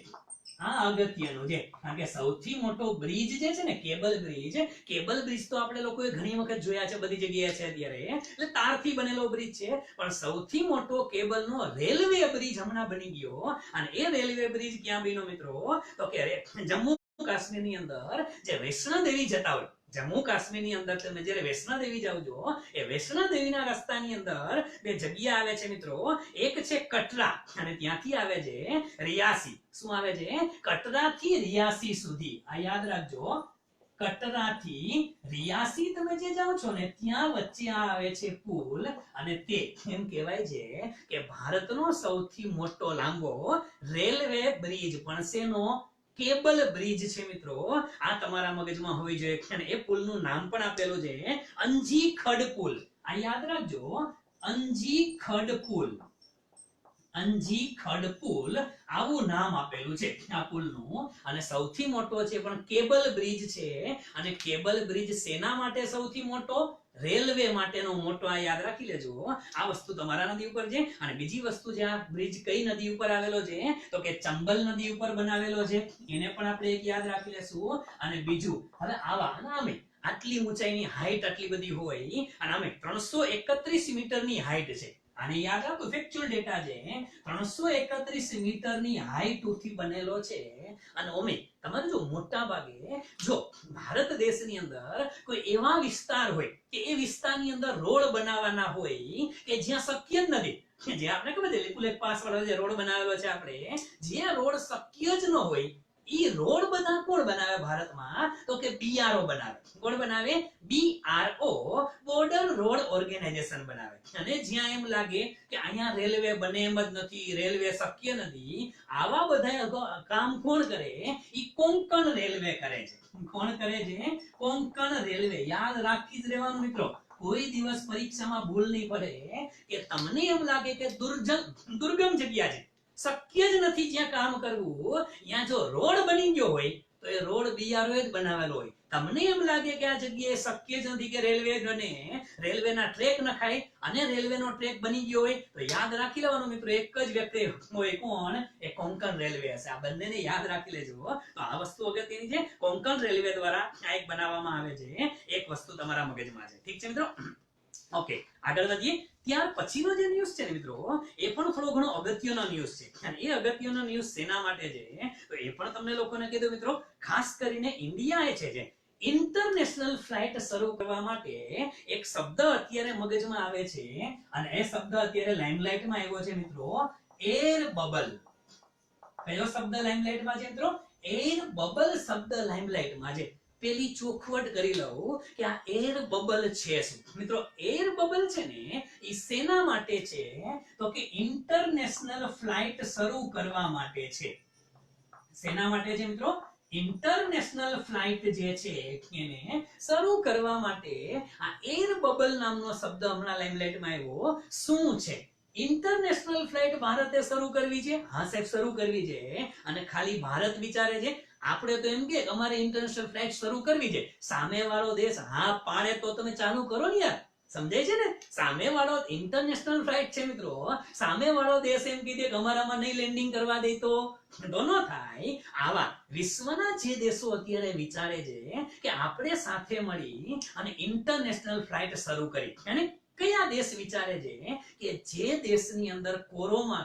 આ અગત્યનું છે, કારણ કે સૌથી મોટો બ્રિજ જે છે ને કેબલ બ્રિજ તો આપણે લોકોએ ઘણી વખત જોયા છે, બધી જગ્યાએ છે અત્યારે. એટલે તારથી બનેલો બ્રિજ છે, પણ સૌથી મોટો કેબલનો રેલવે બ્રિજ હમણાં બની ગયો. અને એ રેલવે બ્રિજ ક્યાં બન્યો મિત્રો? તો કે જમ્મુ કાશ્મીરની અંદર જે વૈષ્ણોદેવી જતા હોય, જમ્મુ કાશ્મીરની અંદર તમે જ્યારે વૈષ્ણોદેવી જાવ છો, એ વૈષ્ણોદેવીના રસ્તાની અંદર બે જગ્યા આવે છે મિત્રો. એક છે કટરા અને ત્યાંથી આવે છે રિયાસી. શું આવે છે? કટરાથી રિયાસી સુધી. આ યાદ રાખજો, કટરાથી રિયાસી તમે જે જાઓ છો ને ત્યાં વચ્ચે આવે છે પુલ. અને તે એમ કહેવાય છે કે ભારતનો સૌથી મોટો લાંબો રેલવે બ્રિજ પણ શેનો? કેબલ બ્રિજ છે મિત્રો. આ તમારા મગજમાં હોવી જોઈએ. અને એ પુલનું નામ પણ આપેલું છે અંજી ખડ પુલ. આ યાદ રાખજો, અંજી ખડ પુલ. આવું નામ આપેલું છે આ પુલનું. અને સૌથી મોટો છે પણ કેબલ બ્રિજ છે. અને કેબલ બ્રિજ શેના માટે સૌથી મોટો? રેલવે માટેનો મોટો. આ યાદ રાખી લેજો. આ વસ્તુ તમારા નદી ઉપર છે. અને બીજી વસ્તુ છે, આ બ્રિજ કઈ નદી ઉપર આવેલો છે તો કે ચંબલ નદી ઉપર બનાવેલો છે. એને પણ આપણે એક યાદ રાખી લેશું. અને બીજું, હવે આવા આમે આટલી ઊંચાઈની હાઈટ આટલી બધી હોય, અને આમે 331 મીટરની હાઈટ છે. આને યાદ રાખો, ફેક્ચ્યુઅલ ડેટા છે. 331 મીટરની હાઈટ થી બનેલો છે. અને ઓમે તમારે જો મોટા ભાગે જો ભારત દેશની અંદર કોઈ એવા વિસ્તાર હોય કે એ વિસ્તારની અંદર રોડ બનાવવાના હોય કે જ્યાં શક્ય જ નથી, જે આપણે ખબર છે લિપુલેખ પાસ વાળો જે રોડ બનાવેલો છે આપણે, જ્યાં રોડ શક્ય જ ન હોય, ઈ રોડ બધા કોણ બનાવે ભારતમાં? તો કે બીઆરઓ બનાવે. કોણ બનાવે? બીઆરઓ, બોર્ડર રોડ ઓર્ગેનાઇઝેશન બનાવે. અને જ્યાં એમ લાગે કે અહીંયા રેલવે બને એમ જ નથી, રેલવે શક્ય નથી, આવા બધા કામ કોણ કરે? ઈ કોંકણ રેલવે કરે છે. કોણ કરે છે? કોંકણ રેલવે. યાદ રાખી જ રહેવાનું મિત્રો, કોઈ દિવસ પરીક્ષામાં ભૂલ નહીં પડે કે તમને એમ લાગે કે દુર્ગમ જગ્યા છે, શક્ય જ નથી જ્યાં કામ કરવું, ત્યાં જો રોડ બની ગયો હોય તો એ રોડ BRO જ બનાવેલો હોય. તમને એમ લાગે કે આ જગ્યાએ શક્ય જ નથી કે રેલવે બને, રેલવેના ટ્રેક નખાય અને રેલવેનો ટ્રેક બની ગયો હોય, તો યાદ રાખી લેવાનું મિત્રો, એક જ વ્યક્તિ હોય, કોણ? એ કોંકણ રેલવે હશે. આ બંનેને યાદ રાખી લેજો. તો આ વસ્તુ અગત્યની છે. કોંકણ રેલવે દ્વારા આ એક બનાવવામાં આવે છે. એક વસ્તુ તમારા મગજમાં છે. ઠીક છે મિત્રો? ઓકે, આગળ વધીએ. ત્યાર પછીનો જે ન્યૂઝ છે ને મિત્રો, એ પણ થોડો ઘણો અગત્યનો ન્યૂઝ છે. અને એ અગત્યનો ન્યૂઝ શેના માટે છે તો એ પણ તમને લોકોને કીધું મિત્રો. ખાસ કરીને ઇન્ડિયાએ છે જે ઇન્ટરનેશનલ ફ્લાઇટ શરૂ કરવા માટે એક શબ્દ અત્યારે મગજમાં આવે છે, અને એ શબ્દ અત્યારે લાઇમલાઇટમાં આવ્યો છે મિત્રો, એર બબલ. કયો શબ્દ લાઇમલાઇટમાં છે મિત્રો? એર બબલ શબ્દ લાઇમલાઇટમાં છે. પેલી ચોખવટ કરી લઉં કે આ એર બબલ છે શું મિત્રો. એર બબલ છે ને એ શેના માટે છે તો કે ઇન્ટરનેશનલ ફ્લાઇટ શરૂ કરવા માટે છે. શેના માટે છે મિત્રો? ઇન્ટરનેશનલ ફ્લાઇટ જે છે એને શરૂ કરવા માટે આ એર બબલ નામનો શબ્દ હમણાં લાઇમલાઇટમાં આવ્યો. શું છે? ઇન્ટરનેશનલ ફ્લાઇટ ભારતે શરૂ કરવી છે. હા સાહેબ, શરૂ કરવી છે. અને ખાલી ભારત વિચારે છે? આપણે તો એમ કે અમારે ઇન્ટરનેશનલ ફ્લાઇટ શરૂ કરવી છે. સામેવાળો દેશ હા પાડે તો તમે ચાલુ કરો ને યાર. સમજાય છે ને? સામેવાળો ઇન્ટરનેશનલ ફ્લાઇટ છે મિત્રો, સામેવાળો દેશ એમ કીધે કે અમારામાં નહીં લેન્ડિંગ કરવા દે તો ન થાય. આવા વિશ્વના જે દેશો અત્યારે વિચારે છે કે આપણે સાથે મળી અને ઇન્ટરનેશનલ ફ્લાઇટ શરૂ કરી, અને કયા દેશ વિચારે છે કે જે દેશની અંદર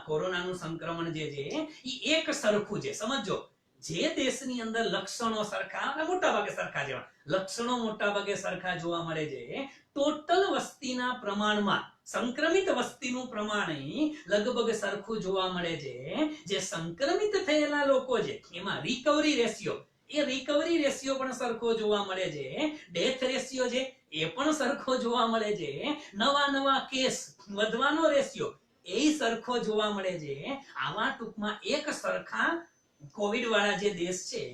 કોરોનાનું સંક્રમણ જે છે એ એક સરખું છે. સમજો, જે દેશની અંદર લક્ષણો સરખા અને મોટા ભાગે સરખા જેવા લક્ષણો મોટા ભાગે સરખા જોવા મળે છે, ટોટલ વસ્તીના પ્રમાણમાં સંક્રમિત વસ્તીનું પ્રમાણ લગભગ સરખું જોવા મળે છે. જે સંક્રમિત થયેલા લોકો છે એમાં રિકવરી રેશિયો પણ સરખો જોવા મળે છે. ડેથ રેશિયો છે એ પણ સરખો જોવા મળે છે. નવા કેસ વધવાનો રેશિયો એ સરખો જોવા મળે છે. આવા ટૂંકમાં એક સરખા કોવિડ વાળા જે દેશ છે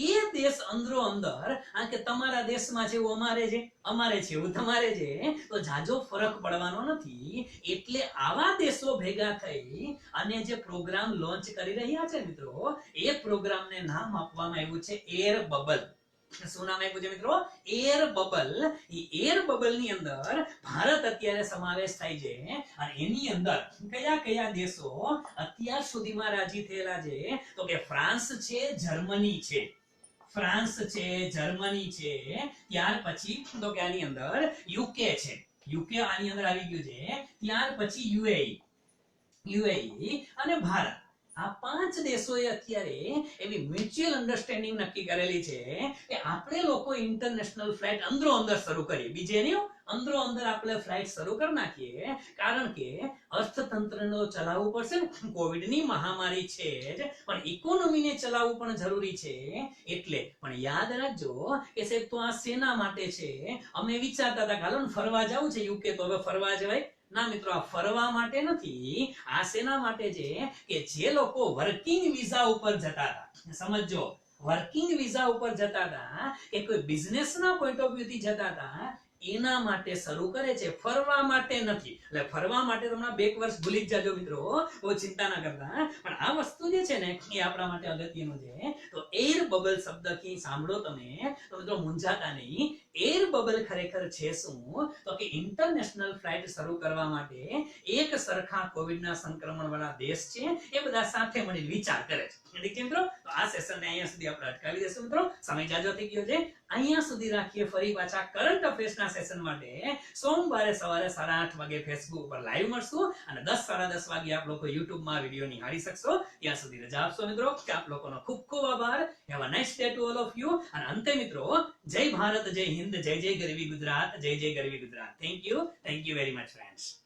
એ દેશ અંદરો અંદર, આ કે તમારા દેશમાં છે એવું અમારે છે, અમારે છે એવું તમારે છે, તો જાજો ફરક પડવાનો નથી. એટલે આવા દેશો ભેગા થઈ અને જે પ્રોગ્રામ લોન્ચ કરી રહ્યા છે મિત્રો, એ પ્રોગ્રામને નામ આપવામાં આવ્યું છે એર બબલ. શું નામ આપ્યું છે મિત્રો? Air bubble. એર બબલ ની અંદર ભારત અત્યારે સમાવેશ થાય છે. અને એની અંદર કયા દેશો અત્યાર સુધીમાં રાજી થયેલા છે તો કે ફ્રાન્સ છે, જર્મની છે. ફ્રાન્સ છે, જર્મની છે. ત્યાર પછી તો કે આની અંદર યુકે છે. યુકે આની અંદર આવી ગયું છે. ત્યાર પછી યુએઈ અને ભારત. આ 5 દેશોએ અત્યારે એવી મ્યુચ્યુઅલ અન્ડરસ્ટેન્ડિંગ નક્કી કરેલી છે કે આપણે લોકો ઇન્ટરનેશનલ ફ્લાઇટ અંદરો અંદર શરૂ કરીએ. બીજે નહીં, અંદરો અંદર આપણે ફ્લાઇટ શરૂ કરી નાખીએ. કારણ કે અર્થતંત્રને ચલાવવું પડશે ને, કોવિડની મહામારી છે જ, પણ ઇકોનોમીને ચલાવવું પણ જરૂરી છે. એટલે પણ યાદ રાખજો કે સાહેબ તો આ શેના માટે છે? અમે વિચારતા હતા કે હાલો ફરવા જવું છે યુકે, તો હવે ફરવા જવાય ના મિત્રો. આ ફરવા માટે નથી. આ શેના માટે છે કે જે લોકો વર્કિંગ વિઝા ઉપર જતા હતા, સમજો, વર્કિંગ વિઝા ઉપર જતા હતા કે કોઈ બિઝનેસના પોઈન્ટ ઓફ વ્યૂ થી જતા હતા, એના માટે શરૂ કરે છે, ફરવા માટે નથી. એટલે ફરવા માટે તમને 2 વર્ષ ભૂલી જ જાજો મિત્રો, બહુ ચિંતા ના કરતા. પણ આ વસ્તુ જે છે ને એ આપણા માટે અગત્યનું છે. તો એર બબલ શબ્દથી સાંભળો તમે તો મિત્રો મૂંઝાતા નહીં. એર બબલ ખરેખર છે શું તો કે ઇન્ટરનેશનલ ફ્લાઇટ શરૂ કરવા માટે એક સરખા કોવિડના સંક્રમણ વાળા દેશ છે એ બધા સાથે મળી વિચાર કરે છે. ઠીક છે મિત્રો? તો આ સેશનને અહીંયા સુધી આપણે અટકાવી દેશું મિત્રો, સમય જાજો થઈ ગયો છે. અહીંયા સુધી રાખીએ. ફરી પાછા કરંટ અફેર્સના સેશન માટે સોમવારે સવારે 8:30 વાગે ફેસબુક પર લાઈવ મળશું અને 10 સાડા 10 વાગે આપ લોકો યુટ્યુબમાં વિડીયો નિહાળી શકશો. ત્યાં સુધી રજા આપશો મિત્રો. કે આપ લોકોનો ખૂબ ખૂબ આભાર. Have a nice day to all of you. અને અંતે મિત્રો, જય ભારત, જય હિન્દ, જય જય ગરવી ગુજરાત, જય જય ગરવી Gujarat. Thank you very much friends.